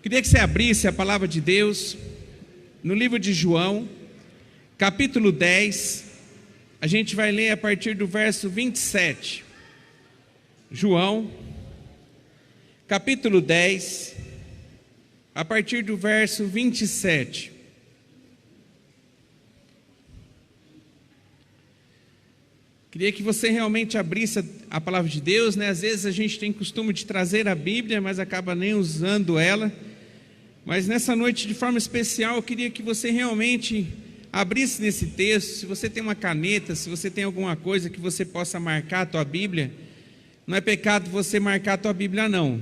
Queria que você abrisse a palavra de Deus no livro de João, capítulo 10. A gente vai ler a partir do verso 27. João, capítulo 10, a partir do verso 27. Queria que você realmente abrisse a palavra de Deus, né? Às vezes a gente tem costume de trazer a Bíblia, mas acaba nem usando ela. Mas nessa noite, de forma especial, eu queria que você realmente abrisse nesse texto. Se você tem uma caneta, se você tem alguma coisa que você possa marcar a tua Bíblia, não é pecado você marcar a tua Bíblia, não.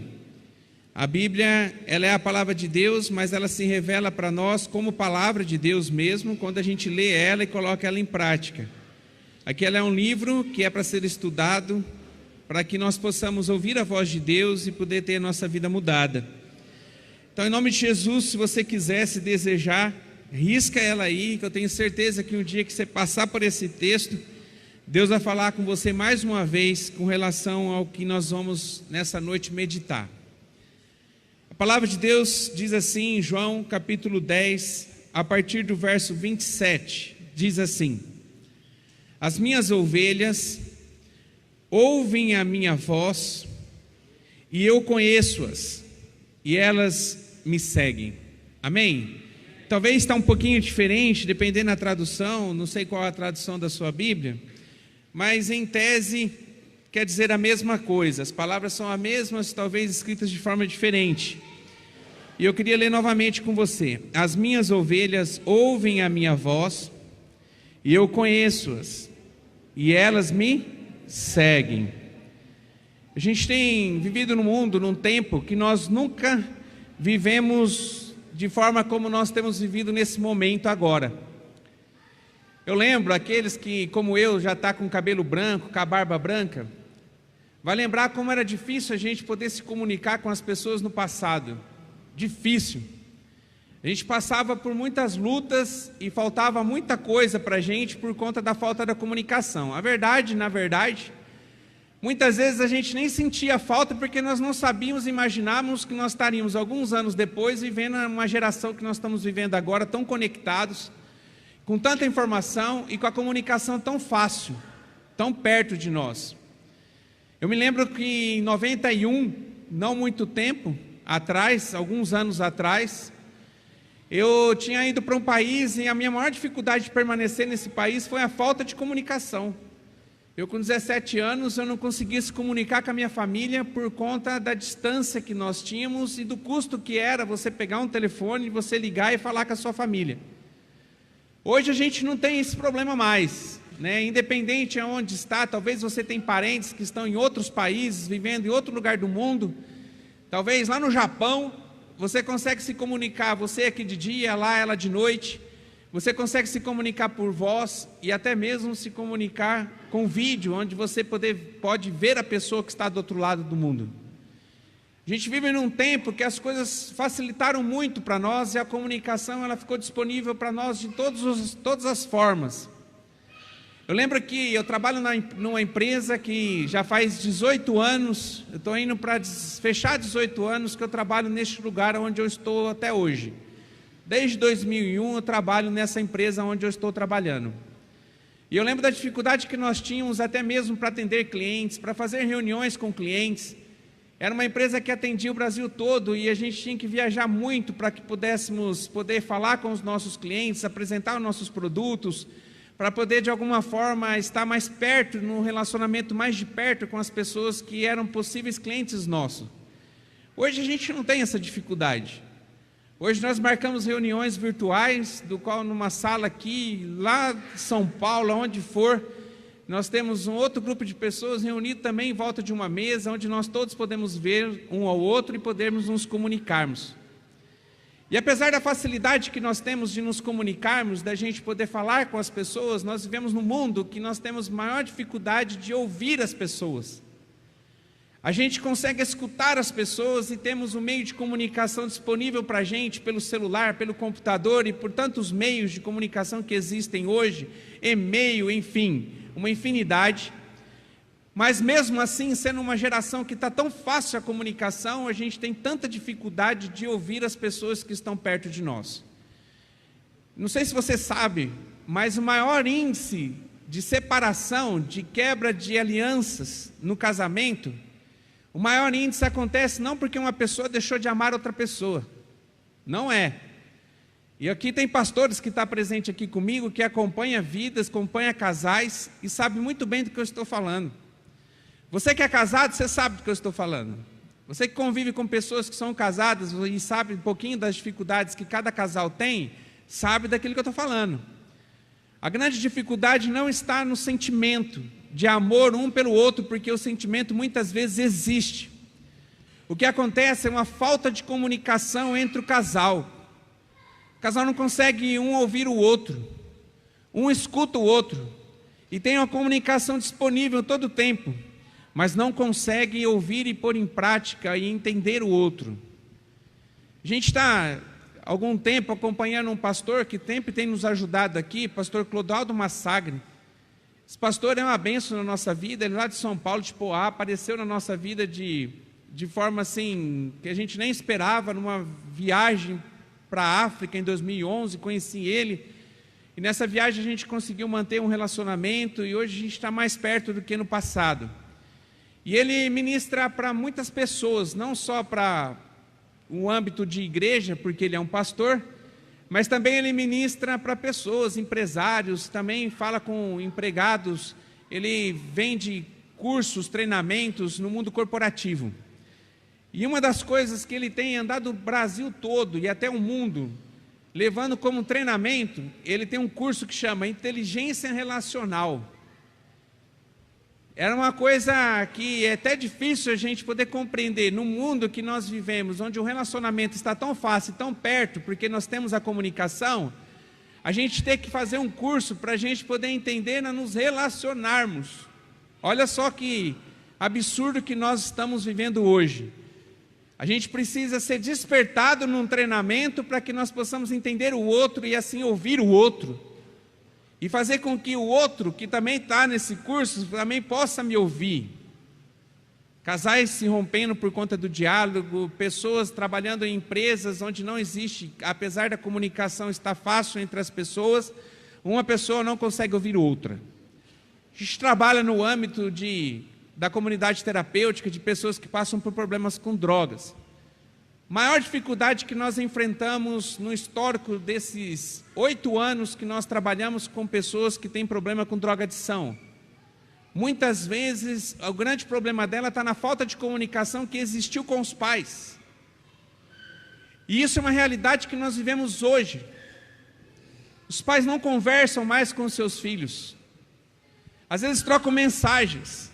A Bíblia, ela é a palavra de Deus, mas ela se revela para nós como palavra de Deus mesmo, quando a gente lê ela e coloca ela em prática. Aqui ela é um livro que é para ser estudado, para que nós possamos ouvir a voz de Deus e poder ter a nossa vida mudada. Então, em nome de Jesus, se você quiser, se desejar, risca ela aí, que eu tenho certeza que um dia que você passar por esse texto, Deus vai falar com você mais uma vez com relação ao que nós vamos nessa noite meditar. A palavra de Deus diz assim, em João capítulo 10, a partir do verso 27, diz assim: as minhas ovelhas ouvem a minha voz, e eu conheço-as, e elas me seguem. Amém? Talvez está um pouquinho diferente, dependendo da tradução, não sei qual é a tradução da sua Bíblia, mas em tese quer dizer a mesma coisa, as palavras são as mesmas, talvez escritas de forma diferente. E eu queria ler novamente com você: as minhas ovelhas ouvem a minha voz, e eu conheço-as, e elas me seguem. A gente tem vivido no mundo, num tempo que nós nunca vivemos de forma como nós temos vivido nesse momento agora. Eu lembro aqueles que, como eu, já está com o cabelo branco, com a barba branca, vai lembrar como era difícil a gente poder se comunicar com as pessoas no passado. Difícil. A gente passava por muitas lutas e faltava muita coisa para a gente por conta da falta da comunicação. Na verdade, muitas vezes a gente nem sentia falta porque nós não sabíamos, imaginávamos que nós estaríamos alguns anos depois vivendo uma geração que nós estamos vivendo agora, tão conectados, com tanta informação e com a comunicação tão fácil, tão perto de nós. Eu me lembro que em 91, não muito tempo atrás, alguns anos atrás, eu tinha ido para um país e a minha maior dificuldade de permanecer nesse país foi a falta de comunicação. Eu com 17 anos, eu não conseguia se comunicar com a minha família por conta da distância que nós tínhamos e do custo que era você pegar um telefone, você ligar e falar com a sua família. Hoje a gente não tem esse problema mais, né? Independente de onde está, talvez você tenha parentes que estão em outros países, vivendo em outro lugar do mundo, talvez lá no Japão, você consegue se comunicar, você aqui de dia, lá ela de noite. Você consegue se comunicar por voz e até mesmo se comunicar com vídeo, onde você pode ver a pessoa que está do outro lado do mundo. A gente vive num tempo que as coisas facilitaram muito para nós e a comunicação ela ficou disponível para nós de todas as formas. Eu lembro que eu trabalho numa empresa que já faz 18 anos, eu estou indo para fechar 18 anos que eu trabalho neste lugar onde eu estou até hoje. Desde 2001 eu trabalho nessa empresa onde eu estou trabalhando. E eu lembro da dificuldade que nós tínhamos até mesmo para atender clientes, para fazer reuniões com clientes. Era uma empresa que atendia o Brasil todo e a gente tinha que viajar muito para que pudéssemos poder falar com os nossos clientes, apresentar os nossos produtos, para poder de alguma forma estar mais perto, num relacionamento mais de perto com as pessoas que eram possíveis clientes nossos. Hoje a gente não tem essa dificuldade. Hoje nós marcamos reuniões virtuais, do qual numa sala aqui, lá em São Paulo, onde for, nós temos um outro grupo de pessoas reunido também em volta de uma mesa, onde nós todos podemos ver um ao outro e podemos nos comunicarmos. E apesar da facilidade que nós temos de nos comunicarmos, da gente poder falar com as pessoas, nós vivemos num mundo que nós temos maior dificuldade de ouvir as pessoas. A gente consegue escutar as pessoas e temos um meio de comunicação disponível para a gente, pelo celular, pelo computador e por tantos meios de comunicação que existem hoje, e-mail, enfim, uma infinidade. Mas mesmo assim, sendo uma geração que está tão fácil a comunicação, a gente tem tanta dificuldade de ouvir as pessoas que estão perto de nós. Não sei se você sabe, mas o maior índice de separação, de quebra de alianças no casamento, o maior índice acontece não porque uma pessoa deixou de amar outra pessoa. Não é. E aqui tem pastores que estão presentes aqui comigo, que acompanham vidas, acompanham casais e sabe muito bem do que eu estou falando. Você que é casado, você sabe do que eu estou falando. Você que convive com pessoas que são casadas e sabe um pouquinho das dificuldades que cada casal tem, sabe daquilo que eu estou falando. A grande dificuldade não está no sentimento de amor um pelo outro, porque o sentimento muitas vezes existe. O que acontece é uma falta de comunicação entre o casal. O casal não consegue um ouvir o outro, um escuta o outro, e tem uma comunicação disponível todo o tempo, mas não consegue ouvir e pôr em prática e entender o outro. A gente está há algum tempo acompanhando um pastor que sempre tem nos ajudado aqui, pastor Clodoaldo Massagre. Esse pastor é uma bênção na nossa vida, ele é lá de São Paulo, de Poá, apareceu na nossa vida de forma assim, que a gente nem esperava, numa viagem para a África em 2011, conheci ele, e nessa viagem a gente conseguiu manter um relacionamento, e hoje a gente está mais perto do que no passado. E ele ministra para muitas pessoas, não só para o âmbito de igreja, porque ele é um pastor, mas também ele ministra para pessoas, empresários, também fala com empregados, ele vende cursos, treinamentos no mundo corporativo. E uma das coisas que ele tem andado o Brasil todo e até o mundo, levando como treinamento, ele tem um curso que chama Inteligência Relacional. Era uma coisa que é até difícil a gente poder compreender no mundo que nós vivemos, onde o relacionamento está tão fácil, tão perto, porque nós temos a comunicação, a gente tem que fazer um curso para a gente poder entender e nos relacionarmos. Olha só que absurdo que nós estamos vivendo hoje. A gente precisa ser despertado num treinamento para que nós possamos entender o outro e assim ouvir o outro. E fazer com que o outro, que também está nesse curso, também possa me ouvir. Casais se rompendo por conta do diálogo, pessoas trabalhando em empresas onde não existe, apesar da comunicação estar fácil entre as pessoas, uma pessoa não consegue ouvir outra. A gente trabalha no âmbito da comunidade terapêutica, de pessoas que passam por problemas com drogas. Maior dificuldade que nós enfrentamos no histórico desses 8 anos que nós trabalhamos com pessoas que têm problema com drogadição. Muitas vezes, o grande problema dela está na falta de comunicação que existiu com os pais. E isso é uma realidade que nós vivemos hoje. Os pais não conversam mais com os seus filhos. Às vezes trocam mensagens.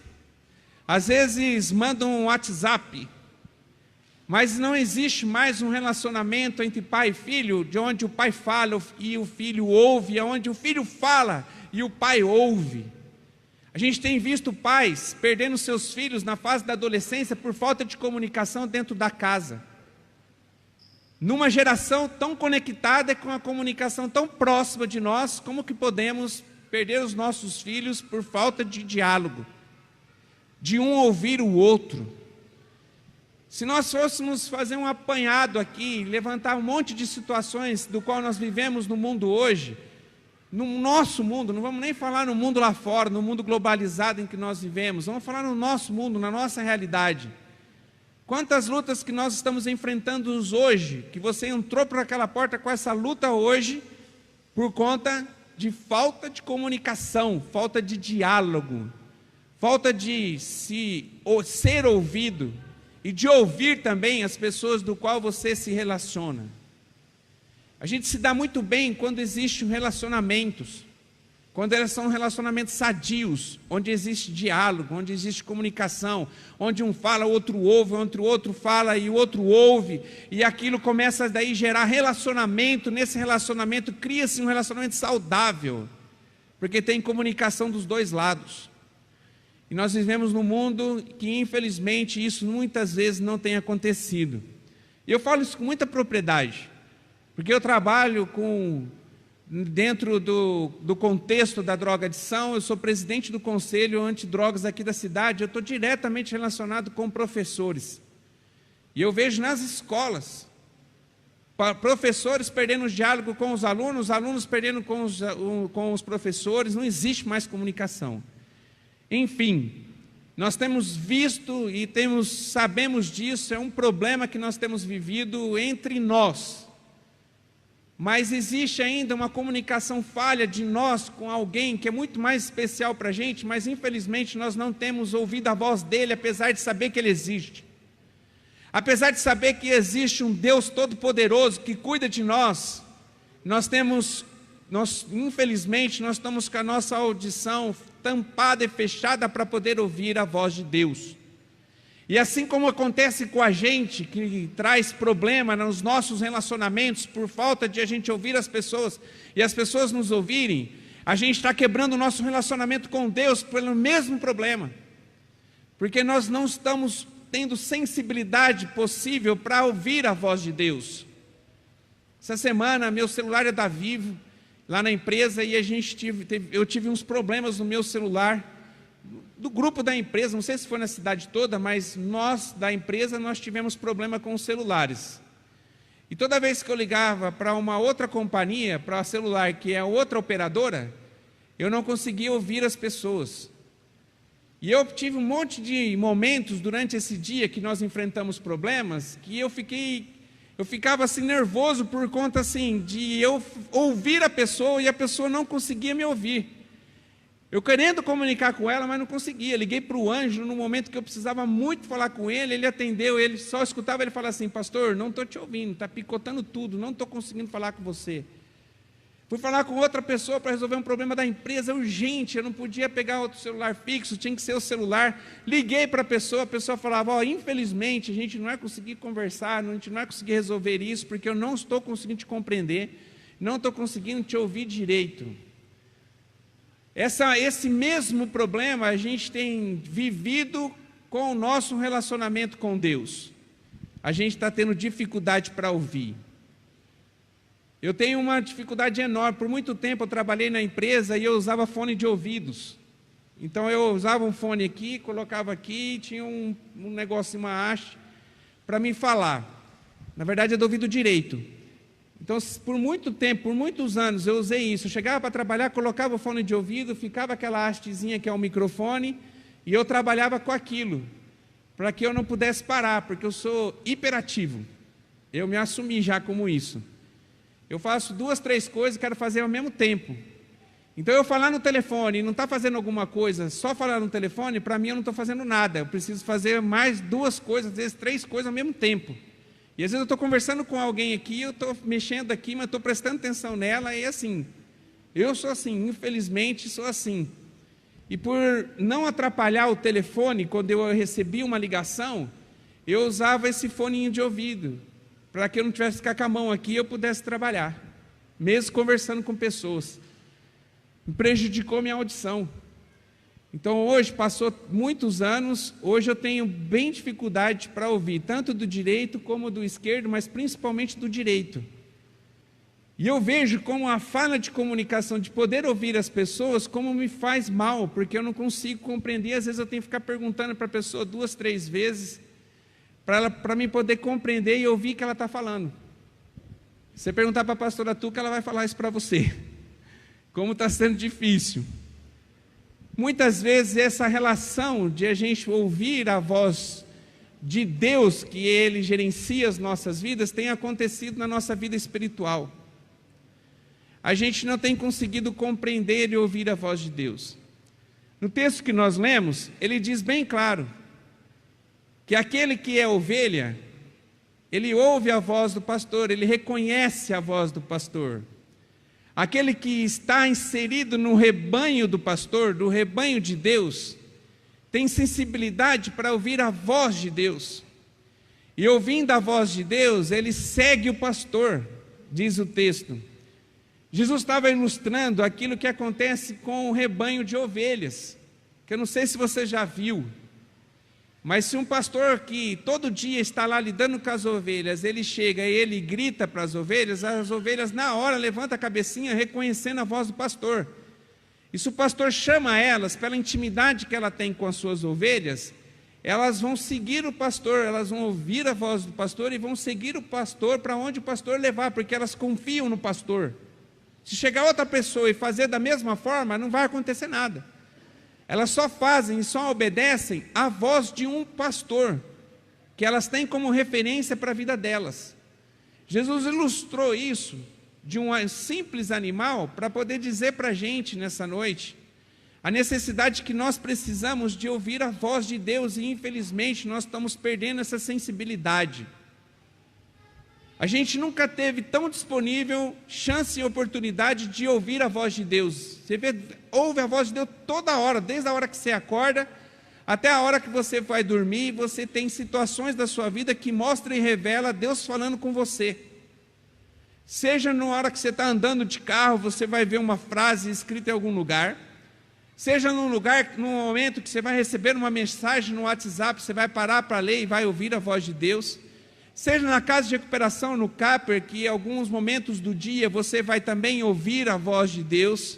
Às vezes mandam um WhatsApp. Mas não existe mais um relacionamento entre pai e filho, de onde o pai fala e o filho ouve, onde o filho fala e o pai ouve. A gente tem visto pais perdendo seus filhos na fase da adolescência por falta de comunicação dentro da casa. Numa geração tão conectada com a comunicação tão próxima de nós, como que podemos perder os nossos filhos por falta de diálogo, de um ouvir o outro? Se nós fôssemos fazer um apanhado aqui, levantar um monte de situações do qual nós vivemos no mundo hoje, no nosso mundo, não vamos nem falar no mundo lá fora, no mundo globalizado em que nós vivemos, vamos falar no nosso mundo, na nossa realidade. Quantas lutas que nós estamos enfrentando hoje, que você entrou por aquela porta com essa luta hoje, por conta de falta de comunicação, falta de diálogo, falta de ser ouvido, e de ouvir também as pessoas do qual você se relaciona. A gente se dá muito bem quando existem relacionamentos, quando eles são relacionamentos sadios, onde existe diálogo, onde existe comunicação, onde um fala, o outro ouve, onde o outro fala e o outro ouve, e aquilo começa daí a gerar relacionamento. Nesse relacionamento cria-se um relacionamento saudável, porque tem comunicação dos dois lados. E nós vivemos num mundo que, infelizmente, isso muitas vezes não tem acontecido. E eu falo isso com muita propriedade, porque eu trabalho com dentro do contexto da drogadição. Eu sou presidente do Conselho Antidrogas aqui da cidade, eu estou diretamente relacionado com professores. E eu vejo nas escolas, professores perdendo o diálogo com os alunos perdendo com os professores, não existe mais comunicação. Enfim, nós temos visto e sabemos disso, é um problema que nós temos vivido entre nós. Mas existe ainda uma comunicação falha de nós com alguém que é muito mais especial para a gente, mas infelizmente nós não temos ouvido a voz dele, apesar de saber que ele existe. Apesar de saber que existe um Deus Todo-Poderoso que cuida de nós, infelizmente, nós estamos com a nossa audição tampada e fechada para poder ouvir a voz de Deus. E assim como acontece com a gente, que traz problema nos nossos relacionamentos, por falta de a gente ouvir as pessoas, e as pessoas nos ouvirem, a gente está quebrando o nosso relacionamento com Deus pelo mesmo problema, porque nós não estamos tendo sensibilidade possível para ouvir a voz de Deus. Essa semana, meu celular é da Vivo, lá na empresa, e eu tive uns problemas no meu celular, do grupo da empresa, não sei se foi na cidade toda, mas nós, da empresa, nós tivemos problema com os celulares. E toda vez que eu ligava para uma outra companhia, para o celular, que é outra operadora, eu não conseguia ouvir as pessoas. E eu tive um monte de momentos durante esse dia que nós enfrentamos problemas, que eu ficava assim nervoso por conta assim, de eu ouvir a pessoa e a pessoa não conseguia me ouvir. Eu querendo comunicar com ela, mas não conseguia. Liguei para o Anjo no momento que eu precisava muito falar com ele, ele atendeu, ele só escutava ele falar assim: pastor, não estou te ouvindo, está picotando tudo, não estou conseguindo falar com você. Fui falar com outra pessoa para resolver um problema da empresa urgente, eu não podia pegar outro celular fixo, tinha que ser o celular. Liguei para a pessoa falava: infelizmente a gente não vai conseguir conversar, a gente não vai conseguir resolver isso, porque eu não estou conseguindo te compreender, não estou conseguindo te ouvir direito. Esse mesmo problema a gente tem vivido com o nosso relacionamento com Deus. A gente está tendo dificuldade para ouvir. Eu tenho uma dificuldade enorme. Por muito tempo eu trabalhei na empresa e eu usava fone de ouvidos. Então eu usava um fone aqui, colocava aqui, tinha um negócio, uma haste, para me falar. Na verdade é do ouvido direito. Então, por muito tempo, por muitos anos, eu usei isso. Eu chegava para trabalhar, colocava o fone de ouvido, ficava aquela hastezinha que é o microfone, e eu trabalhava com aquilo, para que eu não pudesse parar, porque eu sou hiperativo. Eu me assumi já como isso. Eu faço 2, 3 coisas, quero fazer ao mesmo tempo. Então, eu falar no telefone e não estar fazendo alguma coisa, só falar no telefone, para mim eu não estou fazendo nada. Eu preciso fazer mais 2 coisas, às vezes 3 coisas ao mesmo tempo. E às vezes eu estou conversando com alguém aqui, eu estou mexendo aqui, mas estou prestando atenção nela, e assim, eu sou assim, infelizmente sou assim. E por não atrapalhar o telefone, quando eu recebi uma ligação, eu usava esse foninho de ouvido, para que eu não tivesse que ficar com a mão aqui e eu pudesse trabalhar, mesmo conversando com pessoas. Me prejudicou minha audição. Então hoje, passou muitos anos, hoje eu tenho bem dificuldade para ouvir, tanto do direito como do esquerdo, mas principalmente do direito. E eu vejo como a falha de comunicação, de poder ouvir as pessoas, como me faz mal, porque eu não consigo compreender, às vezes eu tenho que ficar perguntando para a pessoa 2, 3 vezes, para mim poder compreender e ouvir o que ela está falando. Se você perguntar para a pastora Tuca, ela vai falar isso para você, como está sendo difícil. Muitas vezes essa relação de a gente ouvir a voz de Deus, que Ele gerencia as nossas vidas, tem acontecido na nossa vida espiritual. A gente não tem conseguido compreender e ouvir a voz de Deus. No texto que nós lemos, ele diz bem claro, que aquele que é ovelha, ele ouve a voz do pastor, ele reconhece a voz do pastor. Aquele que está inserido no rebanho do pastor, do rebanho de Deus, tem sensibilidade para ouvir a voz de Deus. E ouvindo a voz de Deus, ele segue o pastor, diz o texto. Jesus estava ilustrando aquilo que acontece com o rebanho de ovelhas, que eu não sei se você já viu. Mas se um pastor que todo dia está lá lidando com as ovelhas, ele chega e ele grita para as ovelhas na hora levantam a cabecinha reconhecendo a voz do pastor. E se o pastor chama elas, pela intimidade que ela tem com as suas ovelhas, elas vão seguir o pastor, elas vão ouvir a voz do pastor e vão seguir o pastor para onde o pastor levar, porque elas confiam no pastor. Se chegar outra pessoa e fazer da mesma forma, não vai acontecer nada. Elas só fazem e só obedecem à voz de um pastor, que elas têm como referência para a vida delas. Jesus ilustrou isso de um simples animal para poder dizer para a gente nessa noite a necessidade que nós precisamos de ouvir a voz de Deus e infelizmente nós estamos perdendo essa sensibilidade. A gente nunca teve tão disponível chance e oportunidade de ouvir a voz de Deus. Você ouve a voz de Deus toda hora, desde a hora que você acorda até a hora que você vai dormir. Você tem situações da sua vida que mostram e revelam Deus falando com você. Seja na hora que você está andando de carro, você vai ver uma frase escrita em algum lugar. Seja num momento que você vai receber uma mensagem no WhatsApp, você vai parar para ler e vai ouvir a voz de Deus. Seja na casa de recuperação, no CAPER, que em alguns momentos do dia você vai também ouvir a voz de Deus,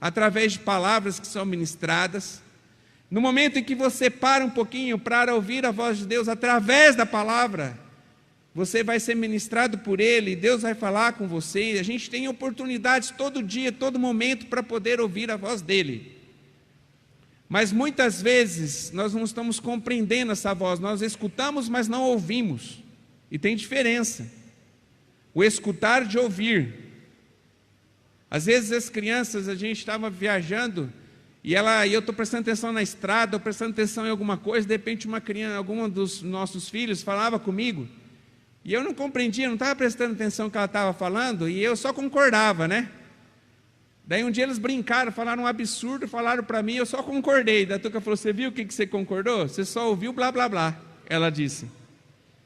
através de palavras que são ministradas. No momento em que você para um pouquinho para ouvir a voz de Deus através da palavra, você vai ser ministrado por Ele, Deus vai falar com você. A gente tem oportunidades todo dia, todo momento para poder ouvir a voz dEle. Mas muitas vezes nós não estamos compreendendo essa voz, nós escutamos, mas não ouvimos. E tem diferença, o escutar de ouvir. Às vezes as crianças, a gente estava viajando, e eu estou prestando atenção na estrada, ou prestando atenção em alguma coisa, de repente algum dos nossos filhos falava comigo, e eu não compreendia, não estava prestando atenção no que ela estava falando, e eu só concordava, né? Daí um dia eles brincaram, falaram um absurdo, falaram para mim, eu só concordei. Daí a Tuca falou, você viu o que você concordou? Você só ouviu blá blá blá, ela disse.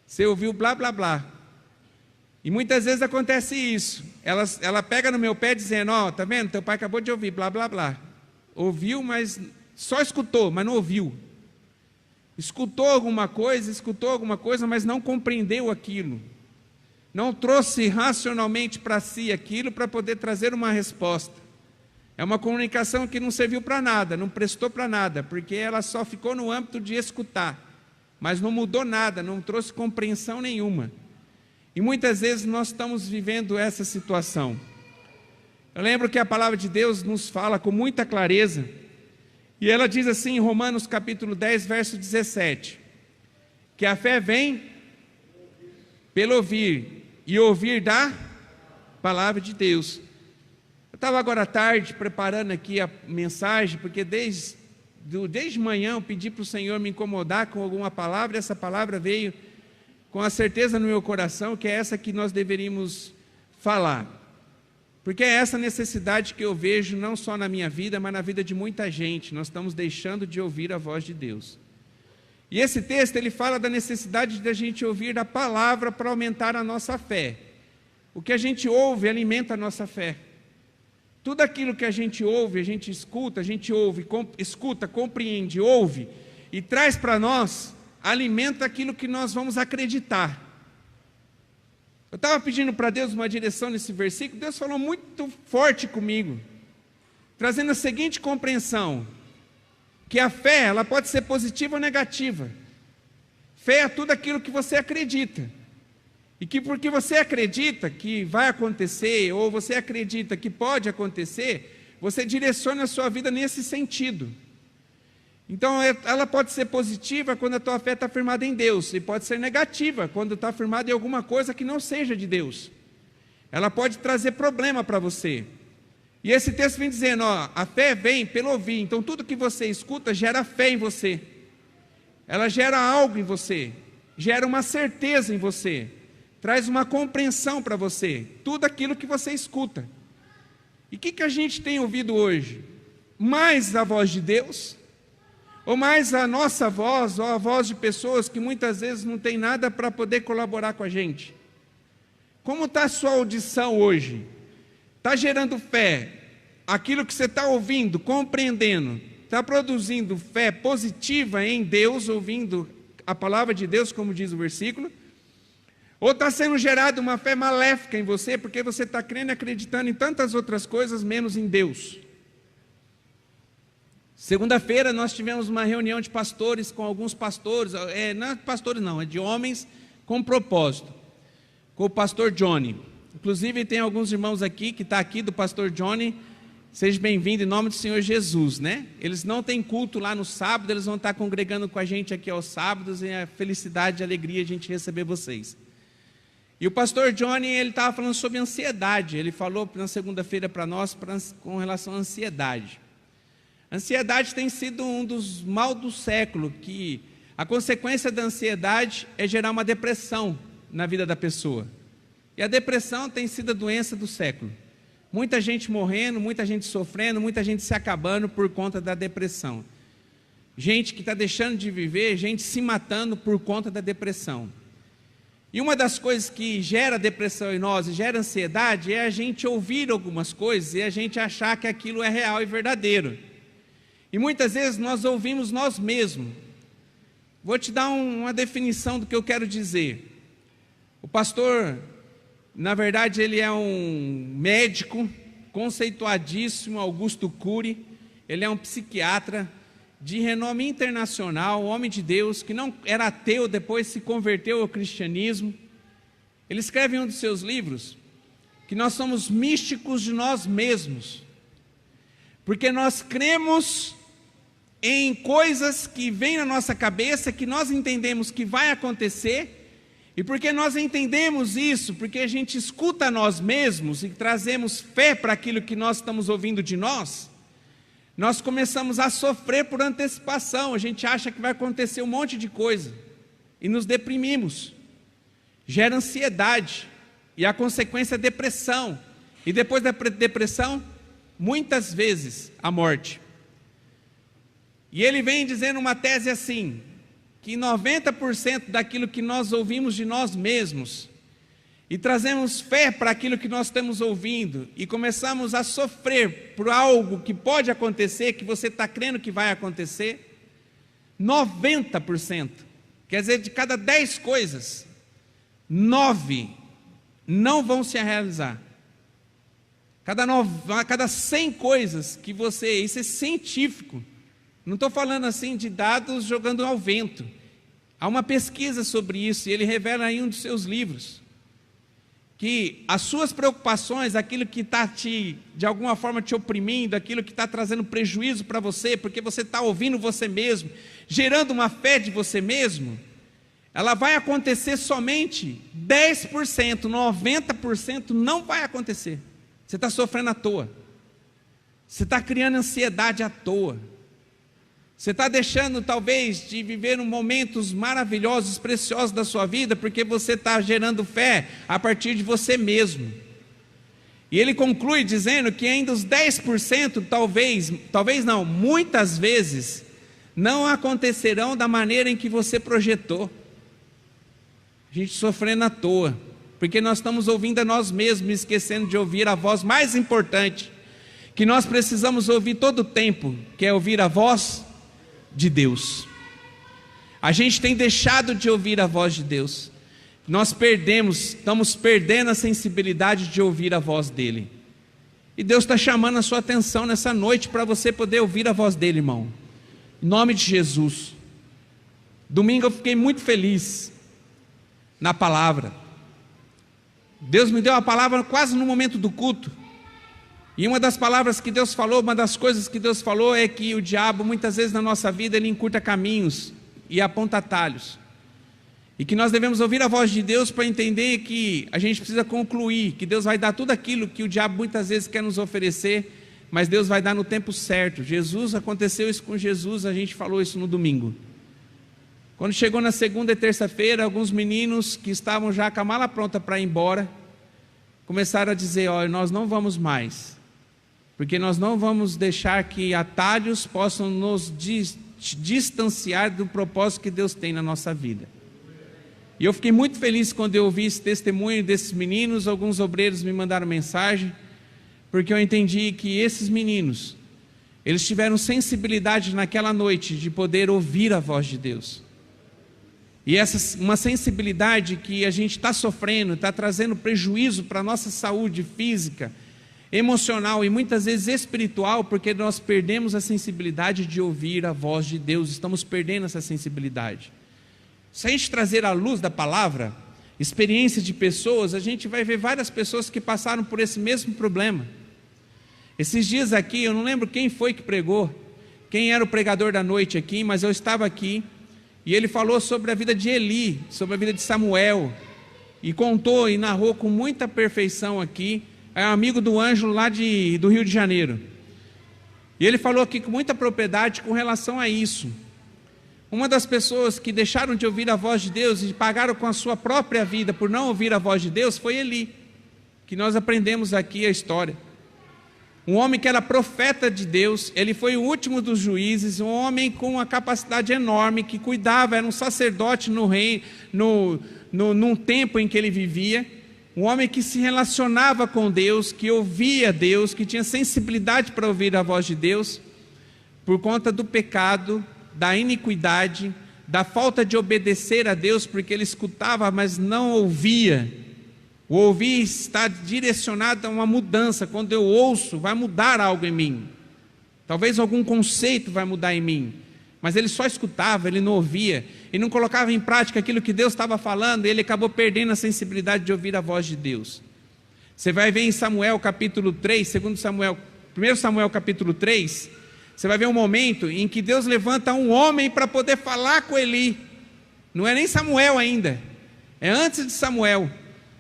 Você ouviu blá blá blá. E muitas vezes acontece isso. Ela pega no meu pé dizendo, ó, tá vendo? Teu pai acabou de ouvir blá blá blá. Ouviu, mas só escutou, mas não ouviu. Escutou alguma coisa, mas não compreendeu aquilo. Não trouxe racionalmente para si aquilo para poder trazer uma resposta. É uma comunicação que não serviu para nada, não prestou para nada, porque ela só ficou no âmbito de escutar. Mas não mudou nada, não trouxe compreensão nenhuma. E muitas vezes nós estamos vivendo essa situação. Eu lembro que a palavra de Deus nos fala com muita clareza, e ela diz assim em Romanos capítulo 10, verso 17, que a fé vem pelo ouvir, e ouvir da palavra de Deus. Eu estava agora à tarde preparando aqui a mensagem, porque desde manhã eu pedi para o Senhor me incomodar com alguma palavra, e essa palavra veio com a certeza no meu coração que é essa que nós deveríamos falar, porque é essa necessidade que eu vejo não só na minha vida, mas na vida de muita gente. Nós estamos deixando de ouvir a voz de Deus, e esse texto ele fala da necessidade de a gente ouvir a palavra para aumentar a nossa fé. O que a gente ouve alimenta a nossa fé. Tudo aquilo que a gente ouve, a gente ouve, escuta, compreende, ouve e traz para nós, alimenta aquilo que nós vamos acreditar. Eu estava pedindo para Deus uma direção nesse versículo, Deus falou muito forte comigo, trazendo a seguinte compreensão, que a fé ela pode ser positiva ou negativa. Fé é tudo aquilo que você acredita. E que porque você acredita que vai acontecer, ou você acredita que pode acontecer, você direciona a sua vida nesse sentido. Então ela pode ser positiva quando a tua fé está firmada em Deus, e pode ser negativa quando está firmada em alguma coisa que não seja de Deus. Ela pode trazer problema para você. E esse texto vem dizendo, ó, a fé vem pelo ouvir. Então tudo que você escuta gera fé em você. Ela gera algo em você, gera uma certeza em você, traz uma compreensão para você, tudo aquilo que você escuta. E o que a gente tem ouvido hoje? Mais a voz de Deus? Ou mais a nossa voz, ou a voz de pessoas que muitas vezes não tem nada para poder colaborar com a gente? Como está a sua audição hoje? Está gerando fé? Aquilo que você está ouvindo, compreendendo, está produzindo fé positiva em Deus, ouvindo a palavra de Deus, como diz o versículo, ou está sendo gerada uma fé maléfica em você, porque você está crendo e acreditando em tantas outras coisas, menos em Deus. Segunda-feira nós tivemos uma reunião de pastores com alguns pastores, não é pastores não, é de homens com propósito, com o pastor Johnny. Inclusive tem alguns irmãos aqui, que está aqui do pastor Johnny, seja bem-vindo em nome do Senhor Jesus, né? Eles não têm culto lá no sábado, eles vão estar congregando com a gente aqui aos sábados, e é a felicidade e a alegria de a gente receber vocês. E o pastor Johnny, ele estava falando sobre ansiedade, ele falou na segunda-feira para nós com relação à ansiedade. A ansiedade tem sido um dos mal do século, que a consequência da ansiedade é gerar uma depressão na vida da pessoa. E a depressão tem sido a doença do século. Muita gente morrendo, muita gente sofrendo, muita gente se acabando por conta da depressão. Gente que está deixando de viver, gente se matando por conta da depressão. E uma das coisas que gera depressão em nós e gera ansiedade é a gente ouvir algumas coisas e a gente achar que aquilo é real e verdadeiro. E muitas vezes nós ouvimos nós mesmos. Vou te dar uma definição do que eu quero dizer. O pastor, na verdade, ele é um médico conceituadíssimo, Augusto Cury. Ele é um psiquiatra de renome internacional, um homem de Deus, que não era ateu, depois se converteu ao cristianismo. Ele escreve em um dos seus livros que nós somos místicos de nós mesmos, porque nós cremos em coisas que vêm na nossa cabeça, que nós entendemos que vai acontecer, e porque nós entendemos isso, porque a gente escuta nós mesmos e trazemos fé para aquilo que nós estamos ouvindo de nós, nós começamos a sofrer por antecipação. A gente acha que vai acontecer um monte de coisa e nos deprimimos, gera ansiedade e a consequência é depressão, e depois da depressão, muitas vezes a morte. E ele vem dizendo uma tese assim, que 90% daquilo que nós ouvimos de nós mesmos e trazemos fé para aquilo que nós estamos ouvindo e começamos a sofrer por algo que pode acontecer, que você está crendo que vai acontecer, 90%, quer dizer, de cada 10 coisas, 9 não vão se realizar. Cada 100 coisas que você, isso é científico, não estou falando assim de dados jogando ao vento. Há uma pesquisa sobre isso, e ele revela em um dos seus livros, que as suas preocupações, aquilo que está de alguma forma te oprimindo, aquilo que está trazendo prejuízo para você, porque você está ouvindo você mesmo, gerando uma fé de você mesmo, ela vai acontecer somente 10%, 90% não vai acontecer. Você está sofrendo à toa, você está criando ansiedade à toa, você está deixando talvez de viver momentos maravilhosos, preciosos da sua vida, porque você está gerando fé a partir de você mesmo. E ele conclui dizendo que ainda os 10% talvez não, muitas vezes, não acontecerão da maneira em que você projetou. A gente sofrendo à toa, porque nós estamos ouvindo a nós mesmos, esquecendo de ouvir a voz mais importante, que nós precisamos ouvir todo o tempo, que é ouvir a voz de Deus. A gente tem deixado de ouvir a voz de Deus. Nós estamos perdendo a sensibilidade de ouvir a voz dEle. E Deus está chamando a sua atenção nessa noite para você poder ouvir a voz dEle, irmão. Em nome de Jesus. Domingo eu fiquei muito feliz na palavra. Deus me deu a palavra quase no momento do culto. E uma das palavras que Deus falou, uma das coisas que Deus falou é que o diabo muitas vezes na nossa vida ele encurta caminhos e aponta atalhos. E que nós devemos ouvir a voz de Deus para entender que a gente precisa concluir, que Deus vai dar tudo aquilo que o diabo muitas vezes quer nos oferecer, mas Deus vai dar no tempo certo. Aconteceu isso com Jesus, a gente falou isso no domingo. Quando chegou na segunda e terça-feira, alguns meninos que estavam já com a mala pronta para ir embora, começaram a dizer, olha, nós não vamos mais, porque nós não vamos deixar que atalhos possam nos distanciar do propósito que Deus tem na nossa vida. E eu fiquei muito feliz quando eu ouvi esse testemunho desses meninos. Alguns obreiros me mandaram mensagem, porque eu entendi que esses meninos, eles tiveram sensibilidade naquela noite de poder ouvir a voz de Deus. E uma sensibilidade que a gente está sofrendo, está trazendo prejuízo para a nossa saúde física, emocional e muitas vezes espiritual, porque nós perdemos a sensibilidade de ouvir a voz de Deus, estamos perdendo essa sensibilidade. Se a gente trazer à luz da palavra, experiências de pessoas, a gente vai ver várias pessoas que passaram por esse mesmo problema. Esses dias aqui, eu não lembro quem foi que pregou, quem era o pregador da noite aqui, mas eu estava aqui, e ele falou sobre a vida de Eli, sobre a vida de Samuel, e contou e narrou com muita perfeição aqui. É um amigo do Ângelo lá do Rio de Janeiro, e ele falou aqui com muita propriedade com relação a isso. Uma das pessoas que deixaram de ouvir a voz de Deus e pagaram com a sua própria vida por não ouvir a voz de Deus foi Eli, que nós aprendemos aqui a história. Um homem que era profeta de Deus, ele foi o último dos juízes, um homem com uma capacidade enorme, que cuidava, era um sacerdote no reino, num tempo em que ele vivia, um homem que se relacionava com Deus, que ouvia Deus, que tinha sensibilidade para ouvir a voz de Deus. Por conta do pecado, da iniquidade, da falta de obedecer a Deus, porque ele escutava, mas não ouvia. O ouvir está direcionado a uma mudança. Quando eu ouço, vai mudar algo em mim. Talvez algum conceito vai mudar em mim. Mas ele só escutava, ele não ouvia, e não colocava em prática aquilo que Deus estava falando, e ele acabou perdendo a sensibilidade de ouvir a voz de Deus. Você vai ver em Samuel capítulo 3, 1 Samuel capítulo 3, você vai ver um momento em que Deus levanta um homem para poder falar com Eli. Não é nem Samuel ainda, é antes de Samuel.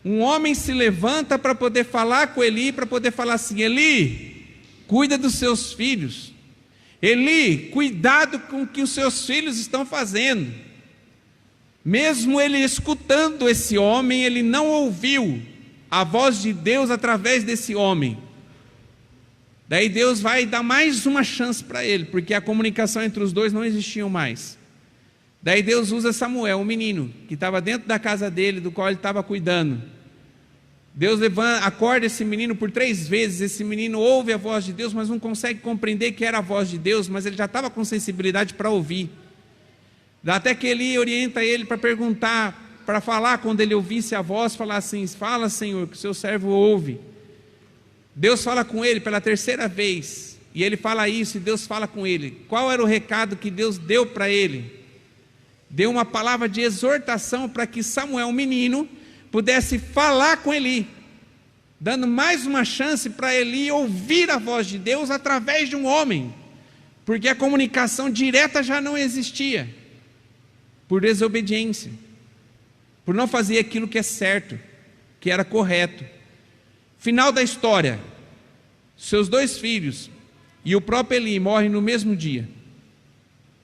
Um homem se levanta para poder falar com Eli, para poder falar assim: Eli, cuida dos seus filhos. Eli, cuidado com o que os seus filhos estão fazendo. Mesmo ele escutando esse homem, ele não ouviu a voz de Deus através desse homem. Daí Deus vai dar mais uma chance para ele, porque a comunicação entre os dois não existia mais. Daí Deus usa Samuel, um menino que estava dentro da casa dele, do qual ele estava cuidando. Deus acorda esse menino por 3 vezes, esse menino ouve a voz de Deus, mas não consegue compreender que era a voz de Deus, mas ele já estava com sensibilidade para ouvir. Até que ele orienta ele para perguntar, para falar, quando ele ouvisse a voz, falar assim: fala, Senhor, que o seu servo ouve. Deus fala com ele pela 3ª vez, e ele fala isso, e Deus fala com ele. Qual era o recado que Deus deu para ele? Deu uma palavra de exortação para que Samuel, menino, pudesse falar com Eli, dando mais uma chance para Eli ouvir a voz de Deus através de um homem, porque a comunicação direta já não existia, por desobediência, por não fazer aquilo que é certo, que era correto. Final da história, seus 2 filhos e o próprio Eli morrem no mesmo dia,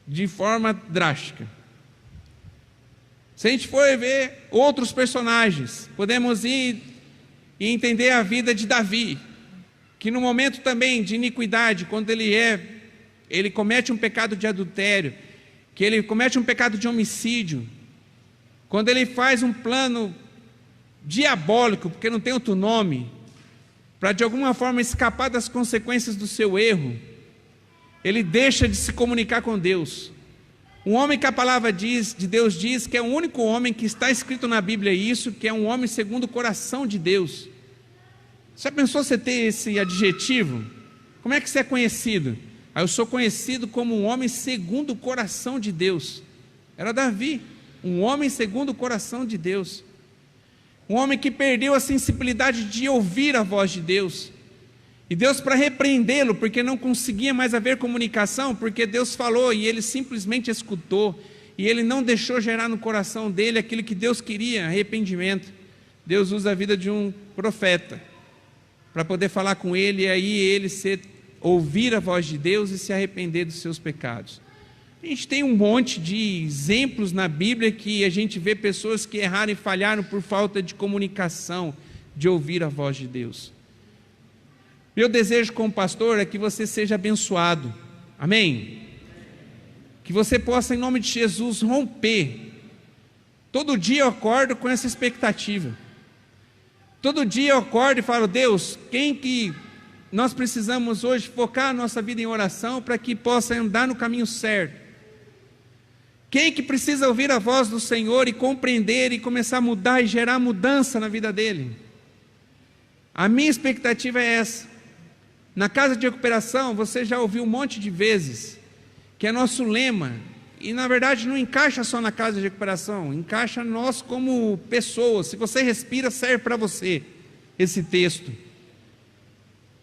de forma drástica. Se a gente for ver outros personagens, podemos ir e entender a vida de Davi, que no momento também de iniquidade, quando ele comete um pecado de adultério, que ele comete um pecado de homicídio, quando ele faz um plano diabólico, porque não tem outro nome, para de alguma forma escapar das consequências do seu erro, ele deixa de se comunicar com Deus. Um homem que a palavra de Deus diz que é o único homem que está escrito na Bíblia isso, que é um homem segundo o coração de Deus. Já pensou você ter esse adjetivo? Como é que você é conhecido? Eu sou conhecido como um homem segundo o coração de Deus. Era Davi, um homem segundo o coração de Deus. Um homem que perdeu a sensibilidade de ouvir a voz de Deus. E Deus, para repreendê-lo, porque não conseguia mais haver comunicação, porque Deus falou e ele simplesmente escutou, e ele não deixou gerar no coração dele aquilo que Deus queria, arrependimento. Deus usa a vida de um profeta para poder falar com ele, e aí ele ouvir a voz de Deus e se arrepender dos seus pecados. A gente tem um monte de exemplos na Bíblia que a gente vê pessoas que erraram e falharam por falta de comunicação, de ouvir a voz de Deus. Meu desejo como pastor é que você seja abençoado, amém? Que você possa, em nome de Jesus, romper. Todo dia eu acordo com essa expectativa. Todo dia eu acordo e falo: Deus, quem que nós precisamos hoje focar a nossa vida em oração para que possa andar no caminho certo? Quem que precisa ouvir a voz do Senhor e compreender e começar a mudar e gerar mudança na vida dele? A minha expectativa é essa. Na casa de recuperação, você já ouviu um monte de vezes, que é nosso lema, e na verdade não encaixa só na casa de recuperação, encaixa nós como pessoas. Se você respira, serve para você esse texto.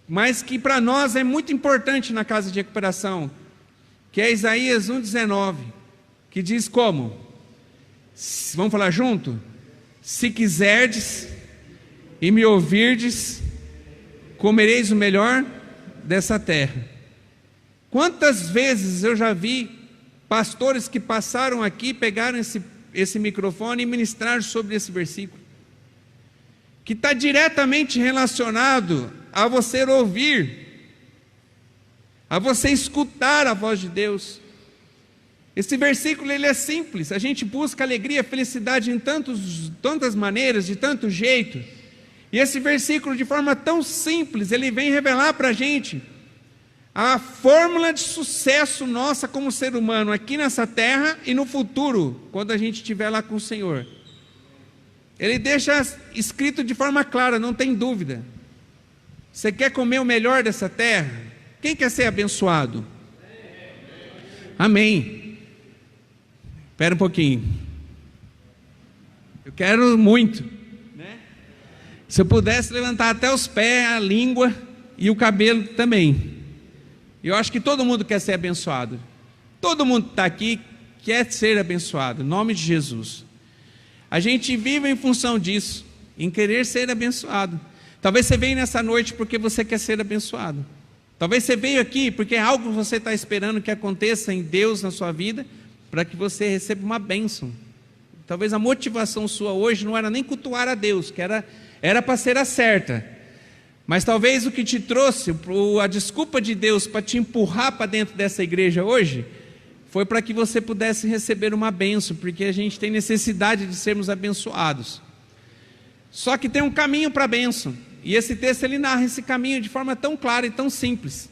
Mas que para nós é muito importante na casa de recuperação, que é Isaías 1,19, que diz como? Vamos falar junto? Se quiserdes e me ouvirdes, comereis o melhor dessa terra. Quantas vezes eu já vi pastores que passaram aqui, pegaram esse microfone e ministraram sobre esse versículo, que está diretamente relacionado a você ouvir, a você escutar a voz de Deus. Esse versículo ele é simples, a gente busca alegria, felicidade em tantas maneiras, de tanto jeito, e esse versículo de forma tão simples, ele vem revelar para a gente a fórmula de sucesso nossa como ser humano, aqui nessa terra e no futuro, quando a gente estiver lá com o Senhor. Ele deixa escrito de forma clara, não tem dúvida. Você quer comer o melhor dessa terra? Quem quer ser abençoado? Amém. Espera um pouquinho. Eu quero muito, né? Se eu pudesse levantar até os pés, a língua e o cabelo também. Eu acho que todo mundo quer ser abençoado. Todo mundo que está aqui quer ser abençoado, em nome de Jesus. A gente vive em função disso, em querer ser abençoado. Talvez você veio nessa noite porque você quer ser abençoado. Talvez você veio aqui porque é algo que você está esperando que aconteça em Deus na sua vida, para que você receba uma bênção. Talvez a motivação sua hoje não era nem cultuar a Deus, que era para ser a certa. Mas talvez o que te trouxe, a desculpa de Deus para te empurrar para dentro dessa igreja hoje, foi para que você pudesse receber uma bênção, porque a gente tem necessidade de sermos abençoados. Só que tem um caminho para a bênção, e esse texto ele narra esse caminho de forma tão clara e tão simples.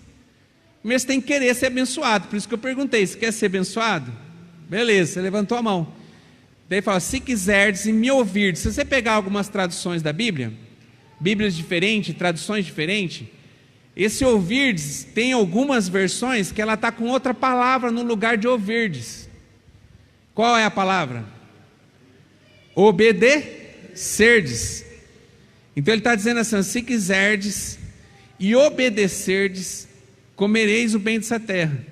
Primeiro você tem que querer ser abençoado, por isso que eu perguntei, você quer ser abençoado? Beleza, você levantou a mão. Daí fala, se quiserdes e me ouvirdes. Se você pegar algumas traduções da Bíblia, Bíblias diferentes, traduções diferentes, esse ouvirdes tem algumas versões que ela está com outra palavra no lugar de ouvirdes. Qual é a palavra? Obedecerdes. Então ele está dizendo assim, se quiserdes e obedecerdes, comereis o bem dessa terra.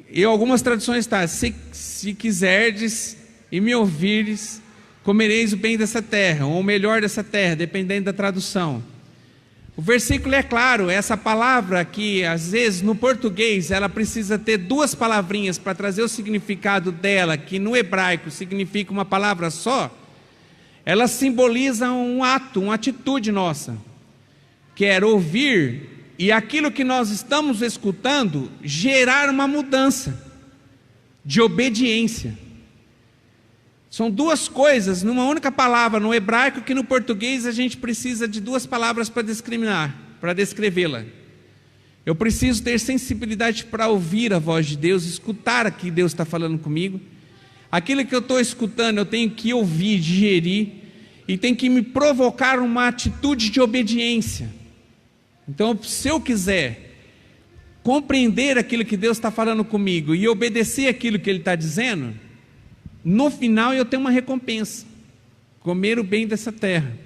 E algumas traduções está, se quiserdes e me ouvirdes, comereis o bem dessa terra, ou o melhor dessa terra, dependendo da tradução. O versículo é claro, essa palavra que às vezes no português ela precisa ter duas palavrinhas para trazer o significado dela, que no hebraico significa uma palavra só, ela simboliza um ato, uma atitude nossa, que era ouvir, e aquilo que nós estamos escutando, gerar uma mudança de obediência. São duas coisas, numa única palavra no hebraico, que no português a gente precisa de duas palavras para discriminar, para descrevê-la. Eu preciso ter sensibilidade para ouvir a voz de Deus, escutar aqui Deus está falando comigo. Aquilo que eu estou escutando, eu tenho que ouvir, digerir, e tem que me provocar uma atitude de obediência. Então, se eu quiser compreender aquilo que Deus está falando comigo e obedecer aquilo que Ele está dizendo, no final eu tenho uma recompensa, comer o bem dessa terra.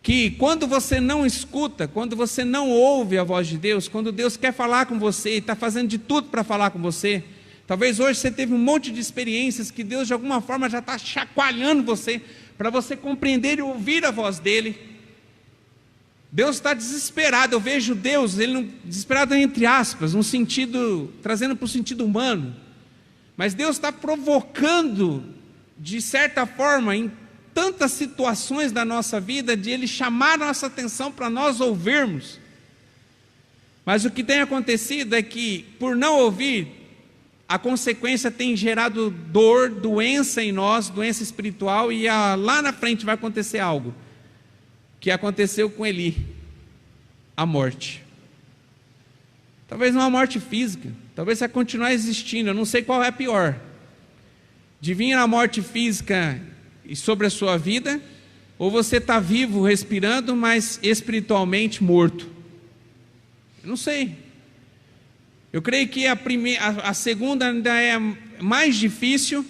Que quando você não escuta, quando você não ouve a voz de Deus, quando Deus quer falar com você e está fazendo de tudo para falar com você, talvez hoje você teve um monte de experiências que Deus de alguma forma já está chacoalhando você, para você compreender e ouvir a voz dEle. Deus está desesperado, eu vejo Deus, desesperado entre aspas, no sentido, trazendo para o sentido humano, mas Deus está provocando, de certa forma, em tantas situações da nossa vida, de Ele chamar a nossa atenção para nós ouvirmos. Mas o que tem acontecido é que, por não ouvir, a consequência tem gerado dor, doença em nós, doença espiritual, e lá na frente vai acontecer algo que aconteceu com Eli, a morte. Talvez não a morte física, Talvez você vai continuar existindo, eu não sei qual é a pior. De vir a morte física sobre a sua vida, ou você está vivo, respirando, mas espiritualmente morto. Eu não sei. Eu creio que a segunda ainda é mais difícil,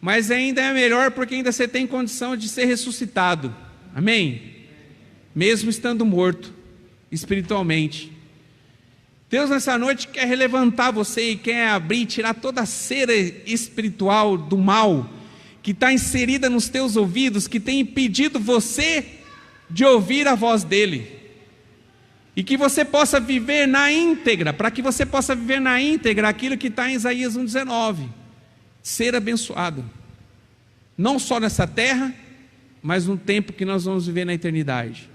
mas ainda é melhor porque ainda você tem condição de ser ressuscitado. Amém? Mesmo estando morto espiritualmente. Deus nessa noite quer relevantar você e quer abrir, tirar toda a cera espiritual do mal que está inserida nos teus ouvidos, que tem impedido você de ouvir a voz dele. E que você possa viver na íntegra, para que você possa viver na íntegra aquilo que está em Isaías 1,19, ser abençoado, não só nessa terra, mas no tempo que nós vamos viver na eternidade.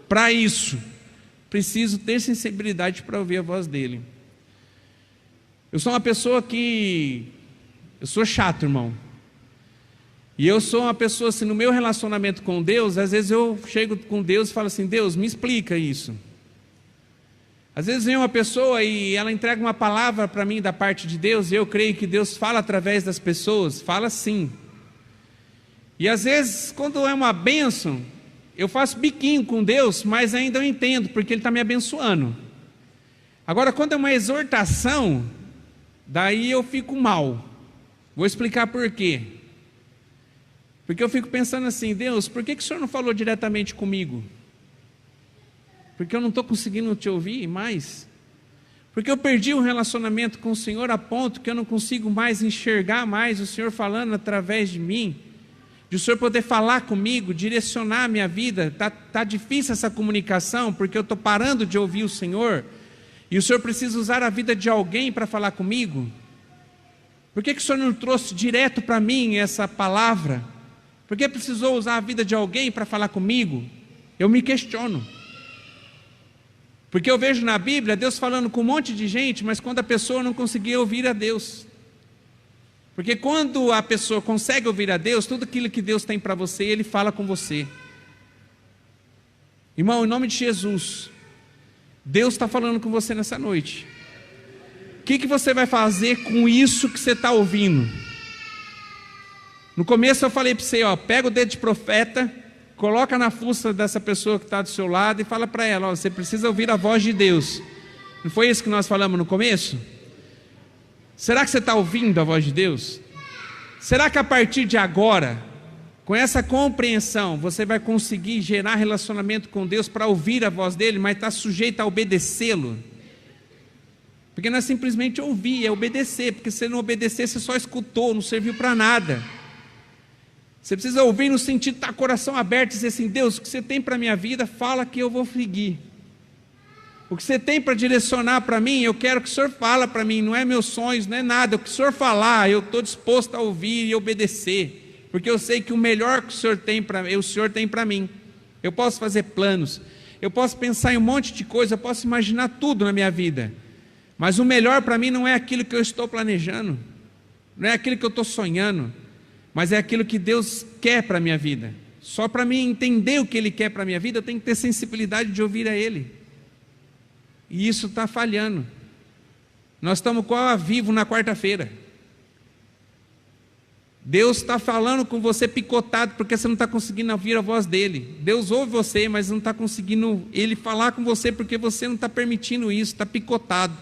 Para isso, preciso ter sensibilidade para ouvir a voz dele. Eu sou uma pessoa eu sou chato, irmão. E eu sou uma pessoa assim, no meu relacionamento com Deus, às vezes eu chego com Deus e falo assim: Deus, me explica isso. Às vezes vem uma pessoa e ela entrega uma palavra para mim da parte de Deus, e eu creio que Deus fala através das pessoas, fala sim. E às vezes, quando é uma bênção, eu faço biquinho com Deus, mas ainda eu entendo, porque Ele está me abençoando. Agora, quando é uma exortação, daí eu fico mal. Vou explicar por quê. Porque eu fico pensando assim: Deus, por que o Senhor não falou diretamente comigo? Porque eu não estou conseguindo te ouvir mais? Porque eu perdi um relacionamento com o Senhor a ponto que eu não consigo mais enxergar mais o Senhor falando através de mim? De o Senhor poder falar comigo, direcionar a minha vida? Tá difícil essa comunicação, porque eu estou parando de ouvir o Senhor, e o Senhor precisa usar a vida de alguém para falar comigo? Por que o Senhor não trouxe direto para mim essa palavra? Por que precisou usar a vida de alguém para falar comigo? Eu me questiono. Porque eu vejo na Bíblia Deus falando com um monte de gente, mas quando a pessoa não conseguia ouvir a Deus. Porque quando a pessoa consegue ouvir a Deus, tudo aquilo que Deus tem para você, Ele fala com você. Irmão, em nome de Jesus, Deus está falando com você nessa noite. O que você vai fazer com isso que você está ouvindo? No começo eu falei para você, pega o dedo de profeta, coloca na fuça dessa pessoa que está do seu lado e fala para ela: você precisa ouvir a voz de Deus. Não foi isso que nós falamos no começo? Será que você está ouvindo a voz de Deus? Será que a partir de agora, com essa compreensão, você vai conseguir gerar relacionamento com Deus para ouvir a voz dele, mas está sujeito a obedecê-lo? Porque não é simplesmente ouvir, é obedecer. Porque se não obedecer, você só escutou, não serviu para nada. Você precisa ouvir no sentido de estar com o coração aberto e dizer assim: Deus, o que você tem para a minha vida, fala que eu vou seguir. O que você tem para direcionar para mim, eu quero que o Senhor fala para mim, não é meus sonhos, não é nada. O que o Senhor falar, eu estou disposto a ouvir e obedecer, porque eu sei que o melhor que o Senhor tem para mim. Eu posso fazer planos, eu posso pensar em um monte de coisa, eu posso imaginar tudo na minha vida, mas o melhor para mim não é aquilo que eu estou planejando, não é aquilo que eu estou sonhando, mas é aquilo que Deus quer para a minha vida. Só para mim entender o que Ele quer para a minha vida, eu tenho que ter sensibilidade de ouvir a Ele. E isso está falhando. Nós estamos com a vivo na quarta-feira. Deus está falando com você picotado, porque você não está conseguindo ouvir a voz dEle. Deus ouve você, mas não está conseguindo Ele falar com você, porque você não está permitindo isso, está picotado.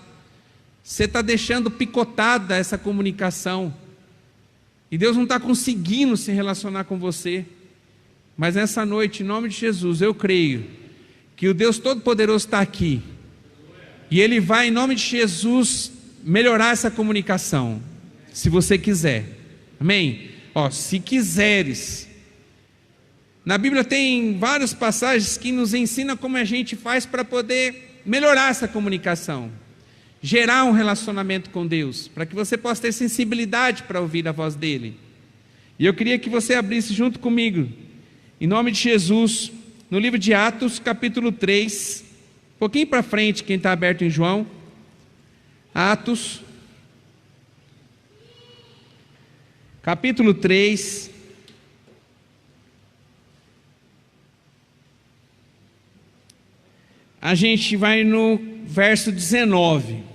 Você está deixando picotada essa comunicação. E Deus não está conseguindo se relacionar com você. Mas nessa noite, em nome de Jesus, eu creio que o Deus Todo-Poderoso está aqui. E Ele vai, em nome de Jesus, melhorar essa comunicação, se você quiser. Amém? Se quiseres. Na Bíblia tem várias passagens que nos ensinam como a gente faz para poder melhorar essa comunicação, gerar um relacionamento com Deus, para que você possa ter sensibilidade para ouvir a voz dEle. E eu queria que você abrisse junto comigo, em nome de Jesus, no livro de Atos, capítulo 3, um pouquinho para frente, quem está aberto em João, Atos, capítulo 3, a gente vai no verso 19.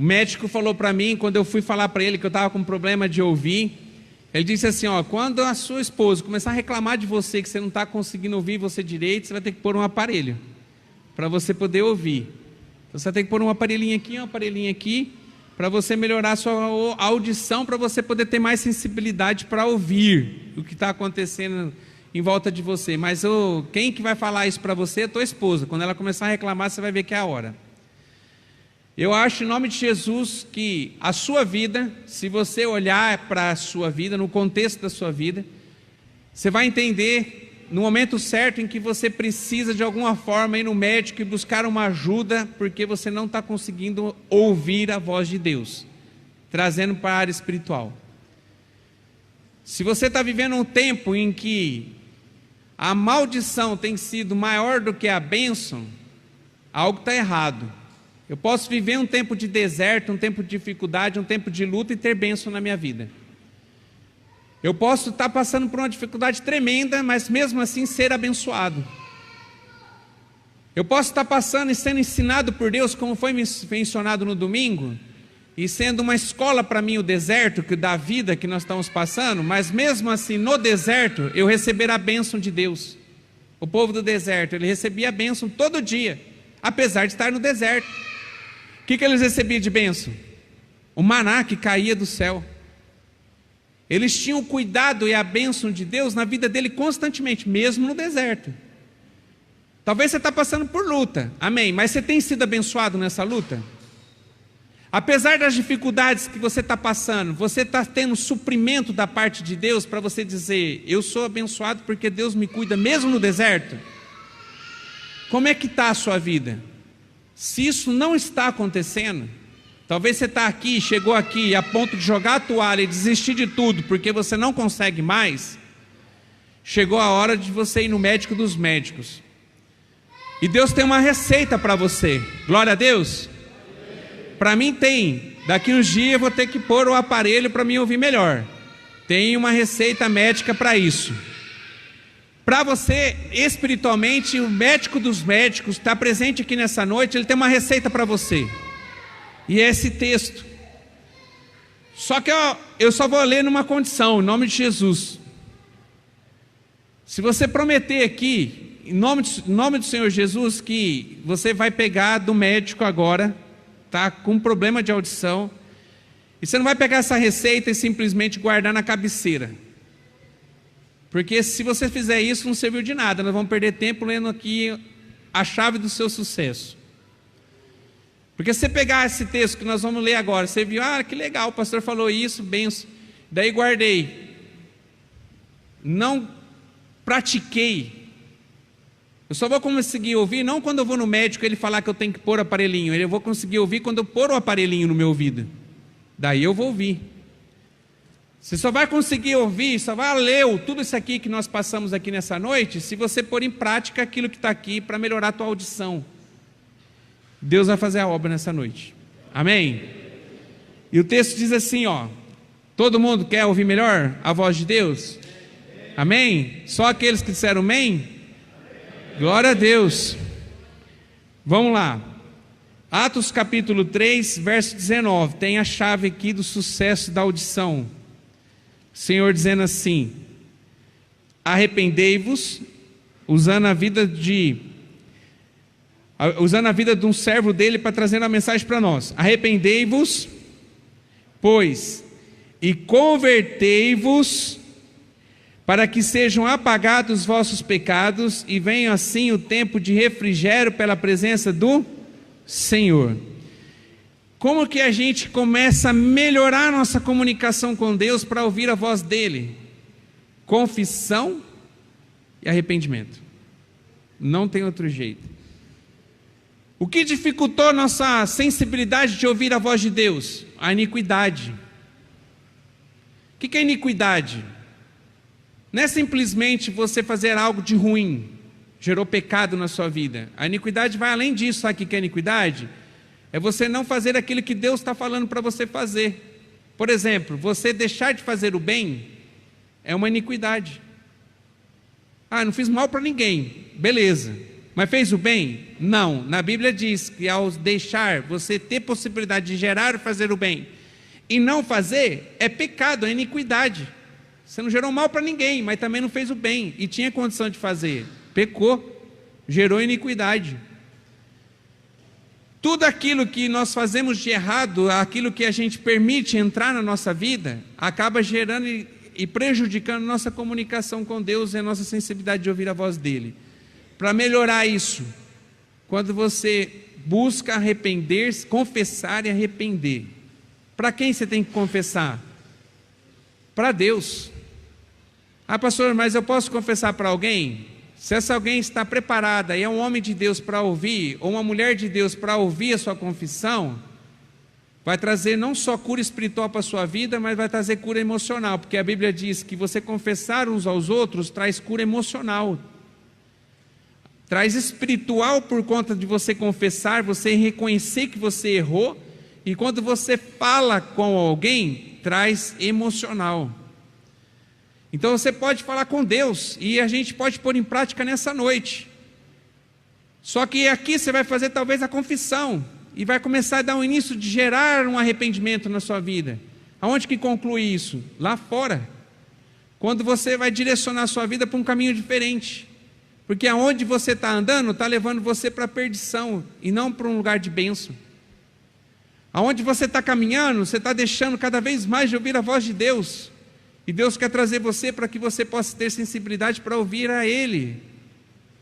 O médico falou para mim, quando eu fui falar para ele que eu estava com problema de ouvir, ele disse assim, ó, quando a sua esposa começar a reclamar de você, que você não está conseguindo ouvir você direito, você vai ter que pôr um aparelho, para você poder ouvir. Então, você vai ter que pôr um aparelhinho aqui, para você melhorar a sua audição, para você poder ter mais sensibilidade para ouvir o que está acontecendo em volta de você. Mas quem que vai falar isso para você é a tua esposa. Quando ela começar a reclamar, você vai ver que é a hora. Eu acho, em nome de Jesus, que a sua vida, se você olhar para a sua vida, no contexto da sua vida, você vai entender no momento certo em que você precisa de alguma forma ir no médico e buscar uma ajuda, porque você não está conseguindo ouvir a voz de Deus, trazendo para a área espiritual. Se você está vivendo um tempo em que a maldição tem sido maior do que a bênção, algo está errado. Eu posso viver um tempo de deserto, um tempo de dificuldade, um tempo de luta e ter bênção na minha vida. Eu posso estar passando por uma dificuldade tremenda, mas mesmo assim ser abençoado. Eu posso estar passando e sendo ensinado por Deus, como foi mencionado no domingo, e sendo uma escola para mim o deserto da vida que nós estamos passando, mas mesmo assim no deserto eu receber a bênção de Deus. O povo do deserto, ele recebia a bênção todo dia, apesar de estar no deserto. O que eles recebiam de bênção? O maná que caía do céu. Eles tinham o cuidado e a bênção de Deus na vida dele constantemente, mesmo no deserto. Talvez você está passando por luta, amém, mas você tem sido abençoado nessa luta? Apesar das dificuldades que você está passando, você está tendo suprimento da parte de Deus para você dizer, eu sou abençoado porque Deus me cuida mesmo no deserto? Como é que está a sua vida? Se isso não está acontecendo, talvez você está aqui, chegou aqui a ponto de jogar a toalha e desistir de tudo porque você não consegue mais, chegou a hora de você ir no médico dos médicos. E Deus tem uma receita para você, glória a Deus. Para mim tem, daqui uns dias eu vou ter que pôr o aparelho para me ouvir melhor. Tem uma receita médica para isso. Para você, espiritualmente, o médico dos médicos está presente aqui nessa noite, ele tem uma receita para você. E é esse texto. Só que eu só vou ler numa condição, em nome de Jesus. Se você prometer aqui, em nome do Senhor Jesus, que você vai pegar do médico agora, tá, com problema de audição, e você não vai pegar essa receita e simplesmente guardar na cabeceira. Porque se você fizer isso, não serviu de nada. Nós vamos perder tempo lendo aqui a chave do seu sucesso. Porque se você pegar esse texto que nós vamos ler agora, você viu, que legal, o pastor falou isso, benção. Daí guardei. Não pratiquei. Eu só vou conseguir ouvir, não quando eu vou no médico ele falar que eu tenho que pôr o aparelhinho. Eu vou conseguir ouvir quando eu pôr o aparelhinho no meu ouvido. Daí eu vou ouvir. Você só vai conseguir ouvir, só vai ler tudo isso aqui que nós passamos aqui nessa noite, se você pôr em prática aquilo que está aqui para melhorar a tua audição. Deus vai fazer a obra nessa noite. Amém? E o texto diz assim, ó, todo mundo quer ouvir melhor a voz de Deus? Amém? Só aqueles que disseram amém? Glória a Deus. Vamos lá. Atos capítulo 3, verso 19, tem a chave aqui do sucesso da audição. Senhor dizendo assim, arrependei-vos, usando a vida de um servo dele para trazer uma mensagem para nós. Arrependei-vos, pois, e convertei-vos, para que sejam apagados os vossos pecados, e venha assim o tempo de refrigério pela presença do Senhor. Como que a gente começa a melhorar a nossa comunicação com Deus para ouvir a voz dele? Confissão e arrependimento. Não tem outro jeito. O que dificultou nossa sensibilidade de ouvir a voz de Deus? A iniquidade. O que é iniquidade? Não é simplesmente você fazer algo de ruim, gerou pecado na sua vida. A iniquidade vai além disso. Sabe o que é iniquidade? É você não fazer aquilo que Deus está falando para você fazer. Por exemplo, você deixar de fazer o bem é uma iniquidade. Não fiz mal para ninguém, beleza. Mas fez o bem? Não. Na Bíblia diz que ao deixar você ter possibilidade de gerar e fazer o bem e não fazer, é pecado, é iniquidade. Você não gerou mal para ninguém, mas também não fez o bem e tinha condição de fazer. Pecou, gerou iniquidade. Tudo aquilo que nós fazemos de errado, aquilo que a gente permite entrar na nossa vida, acaba gerando e prejudicando nossa comunicação com Deus e a nossa sensibilidade de ouvir a voz dEle. Para melhorar isso, quando você busca arrepender-se, confessar e arrepender, para quem você tem que confessar? Para Deus. Ah, pastor, mas eu posso confessar para alguém? Se essa alguém está preparada e é um homem de Deus para ouvir, ou uma mulher de Deus para ouvir a sua confissão, vai trazer não só cura espiritual para a sua vida, mas vai trazer cura emocional, porque a Bíblia diz que você confessar uns aos outros traz cura emocional. Traz espiritual por conta de você confessar, você reconhecer que você errou, e quando você fala com alguém, traz emocional. Então você pode falar com Deus, e a gente pode pôr em prática nessa noite. Só que aqui você vai fazer talvez a confissão, e vai começar a dar um início de gerar um arrependimento na sua vida. Aonde que conclui isso? Lá fora. Quando você vai direcionar a sua vida para um caminho diferente. Porque aonde você está andando, está levando você para a perdição, e não para um lugar de bênção. Aonde você está caminhando, você está deixando cada vez mais de ouvir a voz de Deus. E Deus quer trazer você para que você possa ter sensibilidade para ouvir a Ele.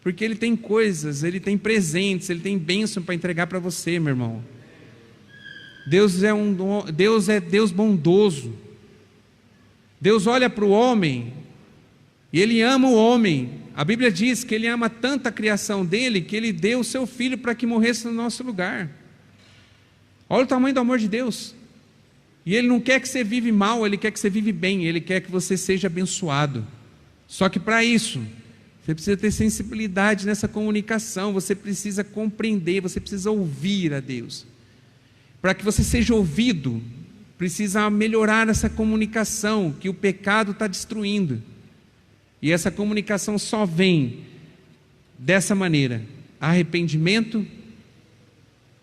Porque Ele tem coisas, Ele tem presentes, Ele tem bênção para entregar para você, meu irmão. Deus é Deus bondoso. Deus olha para o homem e Ele ama o homem. A Bíblia diz que Ele ama tanto a criação dEle, que Ele deu o seu Filho para que morresse no nosso lugar. Olha o tamanho do amor de Deus. E Ele não quer que você vive mal, Ele quer que você vive bem, Ele quer que você seja abençoado. Só que para isso, você precisa ter sensibilidade nessa comunicação, você precisa compreender, você precisa ouvir a Deus. Para que você seja ouvido, precisa melhorar essa comunicação que o pecado está destruindo. E essa comunicação só vem dessa maneira: arrependimento,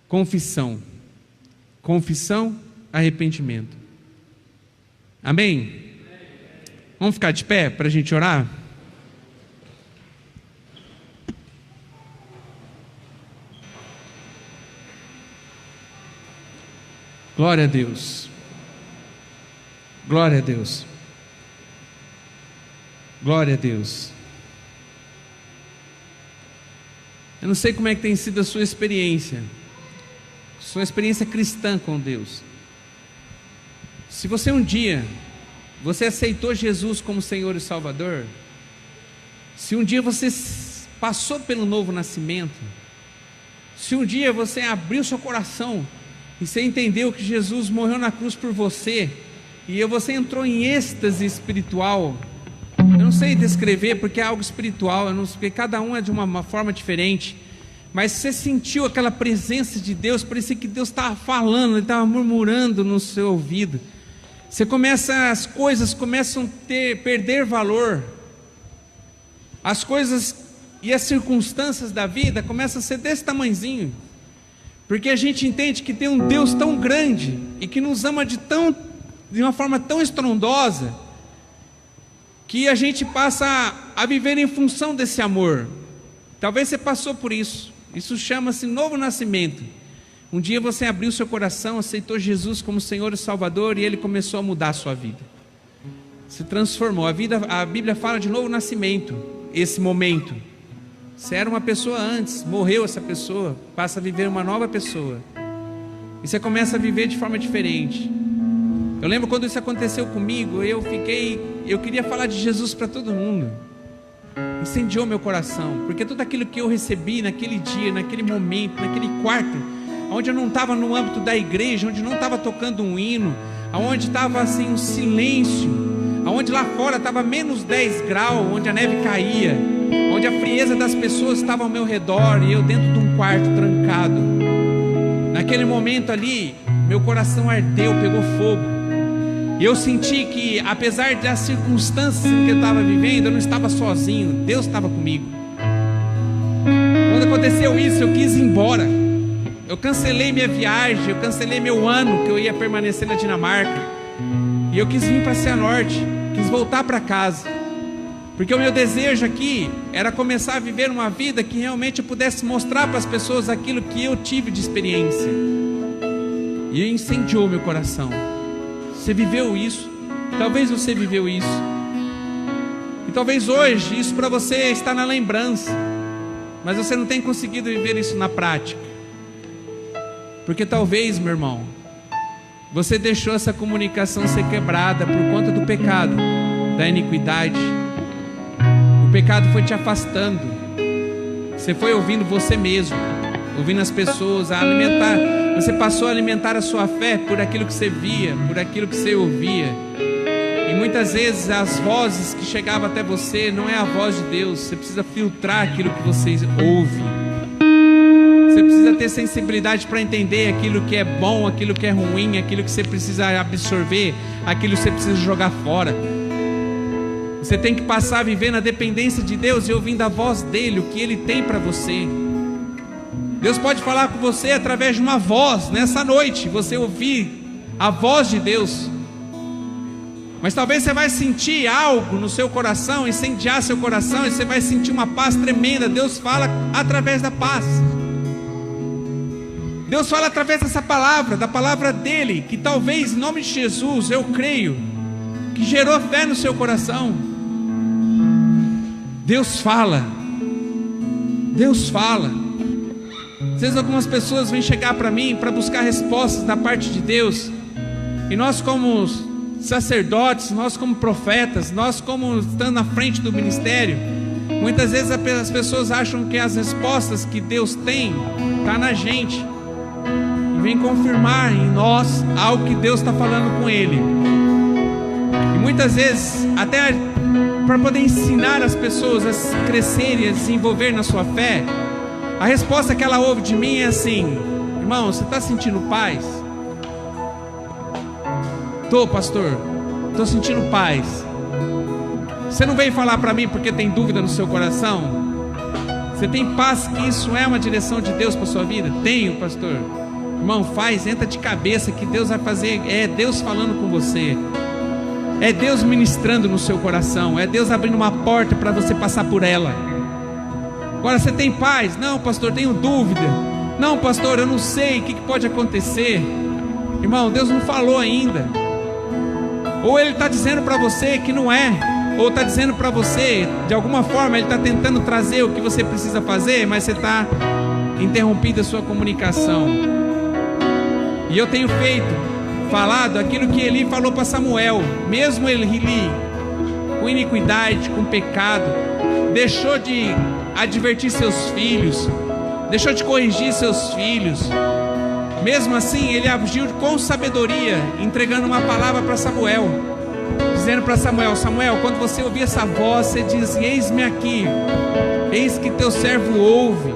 confissão. Confissão, arrependimento. Amém? Vamos ficar de pé para a gente orar? Glória a Deus. Glória a Deus. Glória a Deus. Eu não sei como é que tem sido a sua experiência cristã com Deus. Se você um dia, você aceitou Jesus como Senhor e Salvador, se um dia você passou pelo novo nascimento, se um dia você abriu seu coração e você entendeu que Jesus morreu na cruz por você, e você entrou em êxtase espiritual, eu não sei descrever porque é algo espiritual, porque cada um é de uma forma diferente, mas você sentiu aquela presença de Deus, parecia que Deus estava falando, Ele estava murmurando no seu ouvido. As coisas começam a perder valor, as coisas e as circunstâncias da vida começam a ser desse tamanhozinho, porque a gente entende que tem um Deus tão grande e que nos ama de uma forma tão estrondosa, que a gente passa a viver em função desse amor. Talvez você passou por isso. Isso chama-se novo nascimento. Um dia você abriu seu coração, aceitou Jesus como Senhor e Salvador, e Ele começou a mudar a sua vida. Se transformou. A Bíblia fala de novo nascimento. Esse momento. Você era uma pessoa antes, morreu essa pessoa, passa a viver uma nova pessoa. E você começa a viver de forma diferente. Eu lembro quando isso aconteceu comigo, eu queria falar de Jesus para todo mundo. Incendiou meu coração, porque tudo aquilo que eu recebi naquele dia, naquele momento, naquele quarto, onde eu não estava no âmbito da igreja, onde não estava tocando um hino, onde estava assim um silêncio, onde lá fora estava menos 10 graus, onde a neve caía, onde a frieza das pessoas estava ao meu redor, e eu dentro de um quarto trancado. Naquele momento ali, meu coração ardeu, pegou fogo. E eu senti que, apesar das circunstâncias que eu estava vivendo, eu não estava sozinho, Deus estava comigo. Quando aconteceu isso, eu quis ir embora. Eu cancelei minha viagem, eu cancelei meu ano que eu ia permanecer na Dinamarca. E eu quis vir para Cianorte, quis voltar para casa. Porque o meu desejo aqui era começar a viver uma vida que realmente eu pudesse mostrar para as pessoas aquilo que eu tive de experiência. E incendiou meu coração. Você viveu isso? Talvez você viveu isso. E talvez hoje isso para você está na lembrança, mas você não tem conseguido viver isso na prática. Porque talvez, meu irmão, você deixou essa comunicação ser quebrada por conta do pecado, da iniquidade. O pecado foi te afastando. Você foi ouvindo você mesmo, ouvindo as pessoas, a alimentar. Você passou a alimentar a sua fé por aquilo que você via, por aquilo que você ouvia. E muitas vezes as vozes que chegavam até você não é a voz de Deus. Você precisa filtrar aquilo que você ouve. Você precisa ter sensibilidade para entender aquilo que é bom, aquilo que é ruim, aquilo que você precisa absorver, aquilo que você precisa jogar fora. Você tem que passar a viver na dependência de Deus e ouvindo a voz dele, o que ele tem para você. Deus pode falar com você através de uma voz nessa noite, você ouvir a voz de Deus. Mas talvez você vai sentir algo no seu coração, incendiar seu coração, e você vai sentir uma paz tremenda. Deus fala através da paz. Deus fala através dessa palavra, da palavra dele, que talvez em nome de Jesus, eu creio, que gerou fé no seu coração. Deus fala. Deus fala. Às vezes algumas pessoas vêm chegar para mim para buscar respostas da parte de Deus. E nós como sacerdotes, nós como profetas, nós como estando na frente do ministério, muitas vezes as pessoas acham que as respostas que Deus tem está na gente. E vem confirmar em nós algo que Deus está falando com ele. E muitas vezes, até para poder ensinar as pessoas a crescerem e a desenvolver na sua fé, a resposta que ela ouve de mim é assim: irmão, você está sentindo paz? Tô, pastor, estou sentindo paz. Você não veio falar para mim porque tem dúvida no seu coração? Você tem paz que isso é uma direção de Deus para sua vida? Tenho, pastor. Irmão, entra de cabeça que Deus vai fazer. É Deus falando com você, é Deus ministrando no seu coração, é Deus abrindo uma porta para você passar por ela. Agora, você tem paz? Não, pastor, tenho dúvida. Não, pastor, eu não sei o que pode acontecer. Irmão, Deus não falou ainda. Ou Ele está dizendo para você que não é, ou está dizendo para você, de alguma forma Ele está tentando trazer o que você precisa fazer, mas você está interrompendo a sua comunicação. E eu tenho falado aquilo que Eli falou para Samuel. Mesmo Eli com iniquidade, com pecado, deixou de advertir seus filhos, deixou de corrigir seus filhos. Mesmo assim, ele agiu com sabedoria, entregando uma palavra para Samuel, dizendo para Samuel: Samuel, quando você ouvir essa voz, você diz: eis-me aqui, eis que teu servo ouve.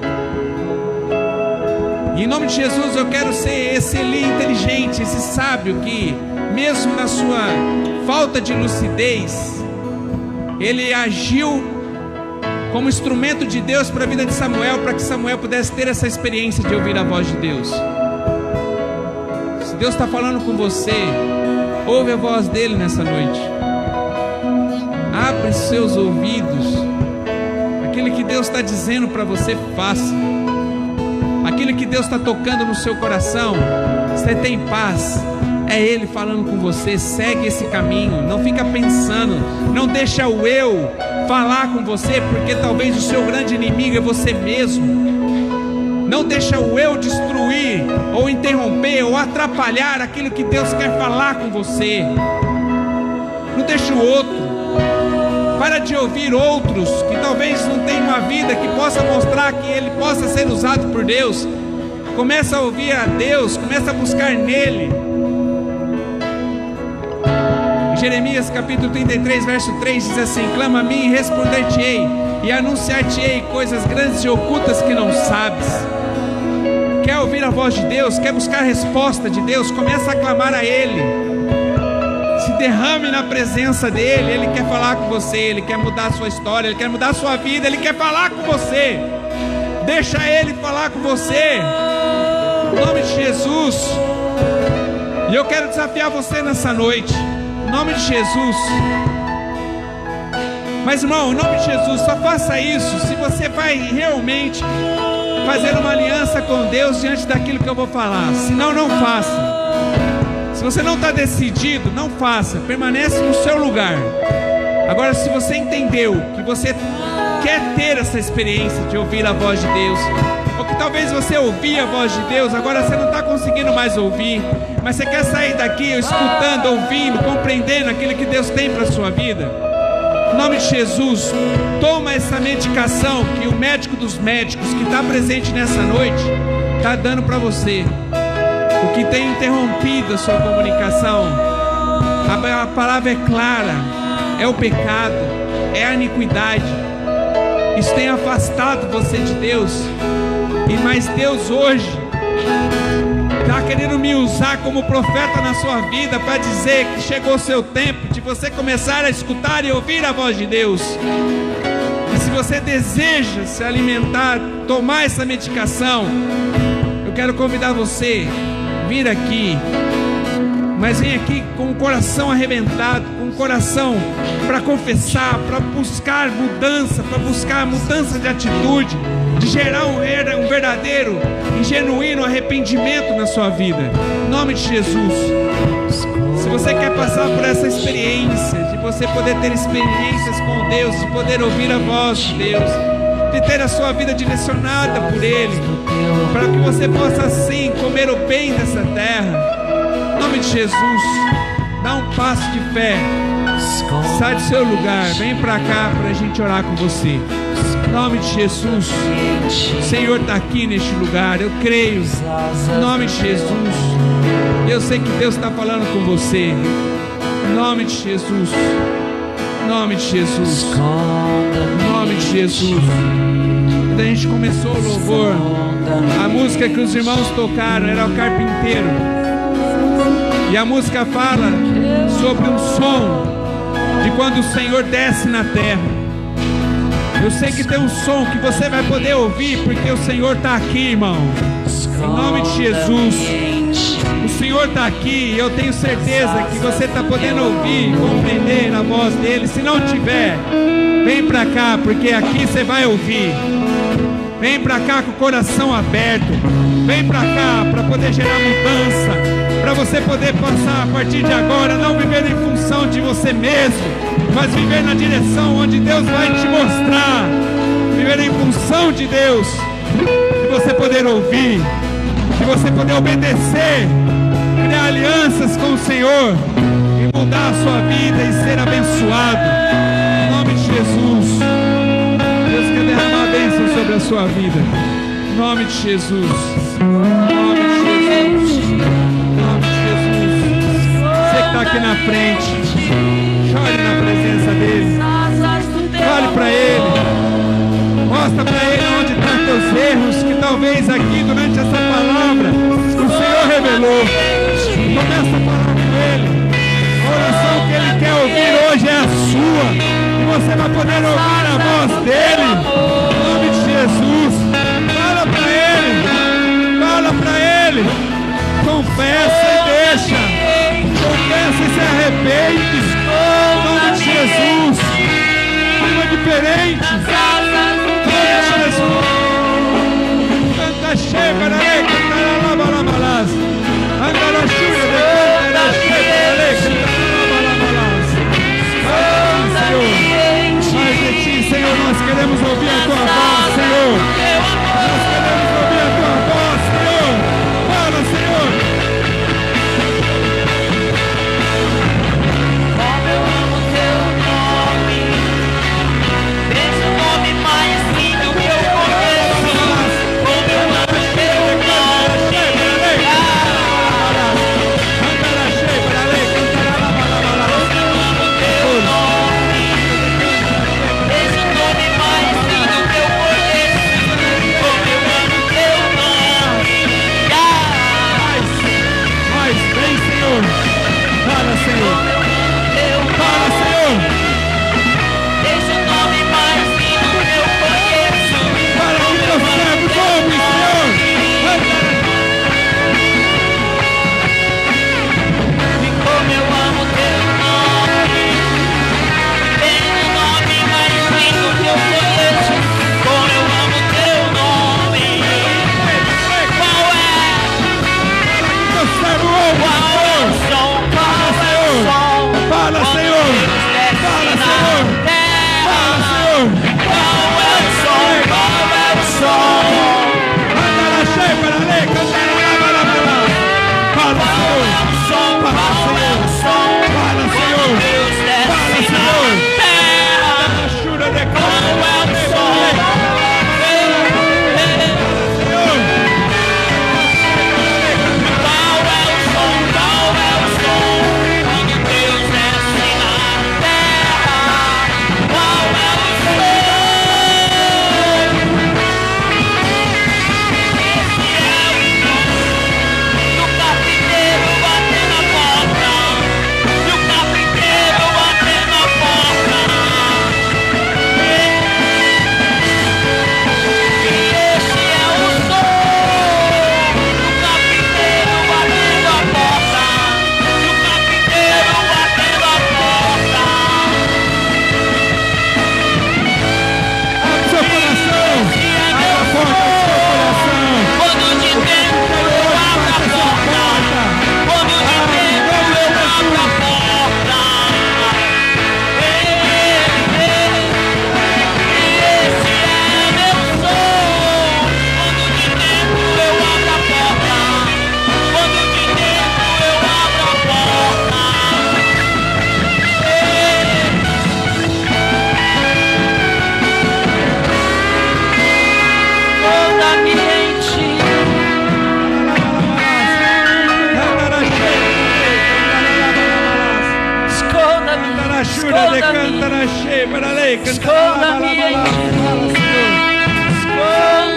E em nome de Jesus eu quero ser esse Eli inteligente, esse sábio que, mesmo na sua falta de lucidez, ele agiu como instrumento de Deus para a vida de Samuel, para que Samuel pudesse ter essa experiência de ouvir a voz de Deus. Se Deus está falando com você, ouve a voz dele nessa noite. Abre seus ouvidos. Aquilo que Deus está dizendo para você, faça. Aquilo que Deus está tocando no seu coração, você tem paz, é Ele falando com você. Segue esse caminho, não fica pensando, não deixa o eu falar com você, porque talvez o seu grande inimigo é você mesmo. Não deixa o eu destruir, ou interromper, ou atrapalhar aquilo que Deus quer falar com você. Não deixa o outro. Para de ouvir outros que talvez não tenham uma vida que possa mostrar que ele possa ser usado por Deus. Começa a ouvir a Deus, começa a buscar nele. Jeremias capítulo 33, verso 3 diz assim: clama a mim e responder-te-ei, e anunciar-te-ei coisas grandes e ocultas que não sabes. Quer ouvir a voz de Deus? Quer buscar a resposta de Deus? Começa a clamar a Ele. Se derrame na presença dEle. Ele quer falar com você, Ele quer mudar a sua história, Ele quer mudar a sua vida, Ele quer falar com você. Deixa Ele falar com você, em nome de Jesus. E eu quero desafiar você nessa noite, em nome de Jesus. Mas irmão, em nome de Jesus, só faça isso se você vai realmente fazer uma aliança com Deus diante daquilo que eu vou falar. Senão, não faça. Se você não está decidido, não faça. Permanece no seu lugar. Agora, se você entendeu que você quer ter essa experiência de ouvir a voz de Deus, ou que talvez você ouvia a voz de Deus, agora você não está conseguindo mais ouvir, mas você quer sair daqui escutando, ouvindo, compreendendo aquilo que Deus tem para a sua vida, em nome de Jesus, toma essa medicação que o médico dos médicos que está presente nessa noite está dando para você. O que tem interrompido a sua comunicação, a palavra é clara, é o pecado, é a iniquidade. Isso tem afastado você de Deus. Mas Deus hoje está querendo me usar como profeta na sua vida para dizer que chegou o seu tempo de você começar a escutar e ouvir a voz de Deus. E se você deseja se alimentar, tomar essa medicação, eu quero convidar você a vir aqui. Mas vem aqui com o coração arrebentado, com o coração para confessar, para buscar mudança de atitude, de gerar um verdadeiro e genuíno arrependimento na sua vida, em nome de Jesus. Se você quer passar por essa experiência, de você poder ter experiências com Deus, de poder ouvir a voz de Deus, de ter a sua vida direcionada por Ele, para que você possa assim comer o bem dessa terra, em nome de Jesus, dá um passo de fé, sai do seu lugar, vem para cá para a gente orar com você, em nome de Jesus. O Senhor está aqui neste lugar, eu creio, em nome de Jesus. Eu sei que Deus está falando com você, em nome de Jesus, em nome de Jesus, em nome de Jesus. Quando a gente começou o louvor, a música que os irmãos tocaram era o Carpinteiro. E a música fala sobre um som de quando o Senhor desce na terra. Eu sei que tem um som que você vai poder ouvir, porque o Senhor está aqui, irmão. Em nome de Jesus, o Senhor está aqui. E eu tenho certeza que você está podendo ouvir e compreender a voz dEle. Se não tiver, vem para cá, porque aqui você vai ouvir. Vem para cá com o coração aberto. Vem para cá para poder gerar mudança, para você poder passar a partir de agora, não viver em função de você mesmo, mas viver na direção onde Deus vai te mostrar. Viver em função de Deus, de você poder ouvir, de você poder obedecer, criar alianças com o Senhor e mudar a sua vida e ser abençoado. Em nome de Jesus, Deus quer derramar a bênção sobre a sua vida. Em nome de Jesus, em nome de Jesus, em nome de Jesus. Você que está aqui na frente, chore na presença dEle, fale para Ele, mostra para Ele onde estão os teus erros, que talvez aqui durante essa palavra o Senhor revelou. Começa a falar com Ele. A oração que Ele quer ouvir hoje é a sua, e você vai poder ouvir a voz dEle. Em nome de Jesus, fala para Ele, confessa e deixa, confessa e se arrepende, em nome de Jesus. Clima diferente, em nome de Jesus. Canta cheia, caralho, canta lá, andara chuva, canta cheia, Senhor, mais de Ti, Senhor, nós queremos ouvir a Tua voz, Senhor. Nós queremos ouvir a Tua voz, Senhor. Fala, Senhor. Como eu amo Teu nome, desde o nome mais lindo que eu conheço. Como eu amo Teu nome. Desde o nome mais lindo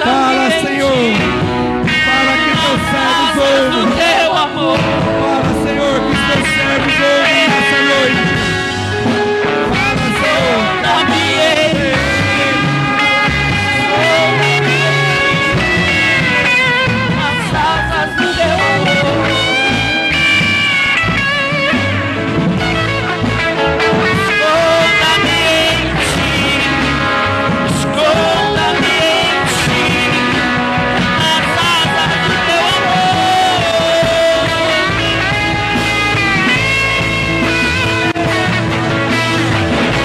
Fala, Senhor. Fala que teus servos ouvem. Teu amor. Fala, Senhor, que os teus servos ouvem nessa noite. Fala, Senhor. As asas do teu amor. Esconda-me em ti. Esconda-me em ti. As asas do teu amor.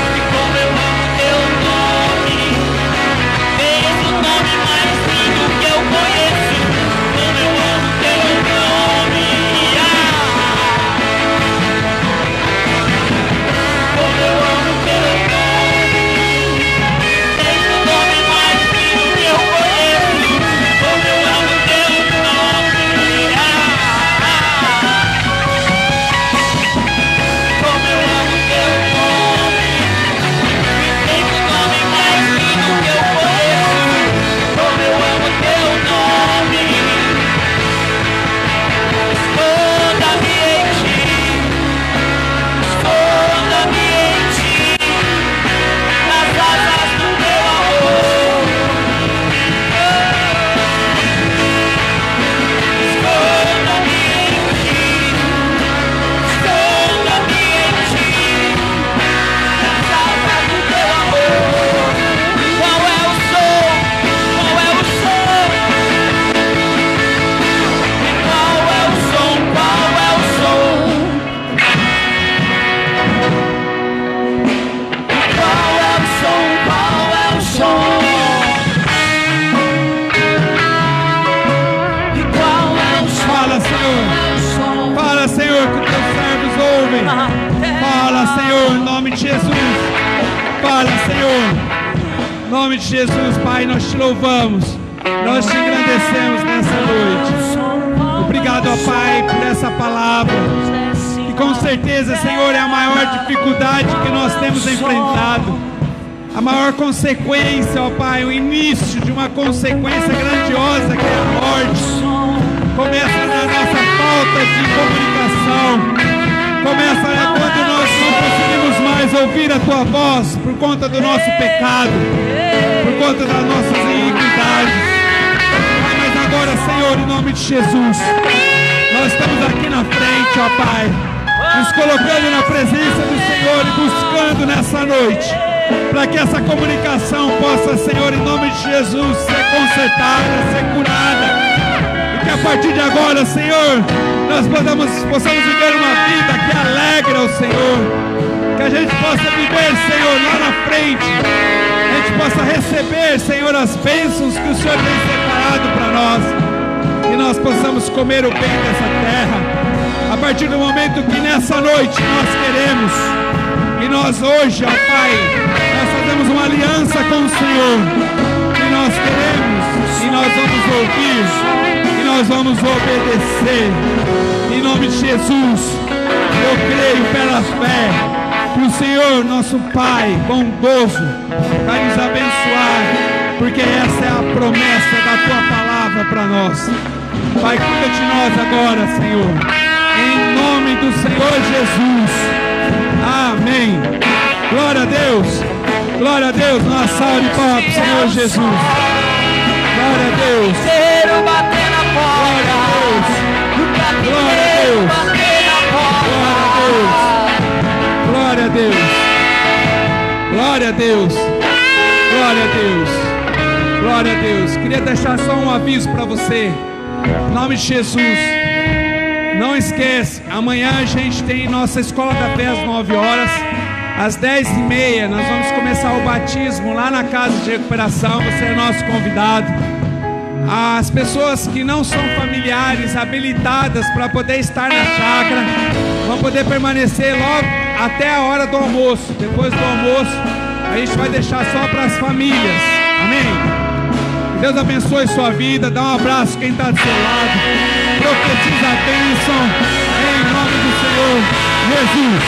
E como eu amo teu nome. És o nome mais lindo que eu conheço. Como eu amo teu nome. Como eu amo teu nome. És o nome mais lindo que eu conheço. Como eu amo teu nome. Como eu amo teu nome. És o nome mais lindo que eu conheço. Como eu amo teu nome. Esconda-me em ti. Esconda-me em ti. Nas asas do teu amor. Esconda-me em ti. Esconda-me em ti. Nas asas do teu amor. Qual é o som? Qual é o som? Qual é o som? Qual é o som? Qual é o som? Qual é o som? E qual é o som? Fala, Senhor. Qual é o som? Fala, Senhor, que os teus servos ouvem. Fala, Senhor, em nome de Jesus. Fala, Senhor. Em nome de Jesus, Pai, nós te louvamos. Nós te engrandecemos nessa noite. Obrigado, ó Pai, por essa palavra. E com certeza, Senhor, é a maior dificuldade que nós temos enfrentado. A maior consequência, ó Pai, o início de uma consequência grandiosa que é a morte. Começa na nossa falta de comunicação. Começa quando nós não conseguimos mais ouvir a Tua voz por conta do nosso pecado, por conta das nossas iniquidades. Pai, mas agora, Senhor, em nome de Jesus, nós estamos aqui na frente, ó Pai, nos colocando na presença do Senhor e buscando nessa noite, para que essa comunicação possa, Senhor, em nome de Jesus, ser consertada, ser curada. Que a partir de agora, Senhor, nós possamos viver uma vida que alegra o Senhor. Que a gente possa viver, Senhor, lá na frente. A gente possa receber, Senhor, as bênçãos que o Senhor tem separado para nós. E nós possamos comer o bem dessa terra. A partir do momento que nessa noite nós queremos. E nós hoje, ó Pai, nós fazemos uma aliança com o Senhor. E nós queremos, e nós vamos ouvir. Nós vamos obedecer em nome de Jesus. Eu creio pela fé que o Senhor, nosso Pai bondoso, vai nos abençoar, porque essa é a promessa da Tua palavra para nós. Pai, cuida de nós agora, Senhor, em nome do Senhor Jesus. Amém. Glória a Deus. Glória a Deus. Uma salva de palmas para o Senhor Jesus. Glória a Deus. Bater na porta. Glória a Deus. Bater na porta. Glória a Deus. Glória a Deus. Glória a Deus. Glória a Deus. Queria deixar só um aviso para você. Em nome de Jesus. Não esquece, amanhã a gente tem nossa escola da fé às 9 horas. Às 10h30 nós vamos começar o batismo lá na casa de recuperação. Você é nosso convidado. As pessoas que não são familiares, habilitadas para poder estar na chácara, vão poder permanecer logo até a hora do almoço. Depois do almoço, a gente vai deixar só para as famílias. Amém? Que Deus abençoe sua vida. Dá um abraço quem está do seu lado. Profetiza a bênção em nome do Senhor Jesus.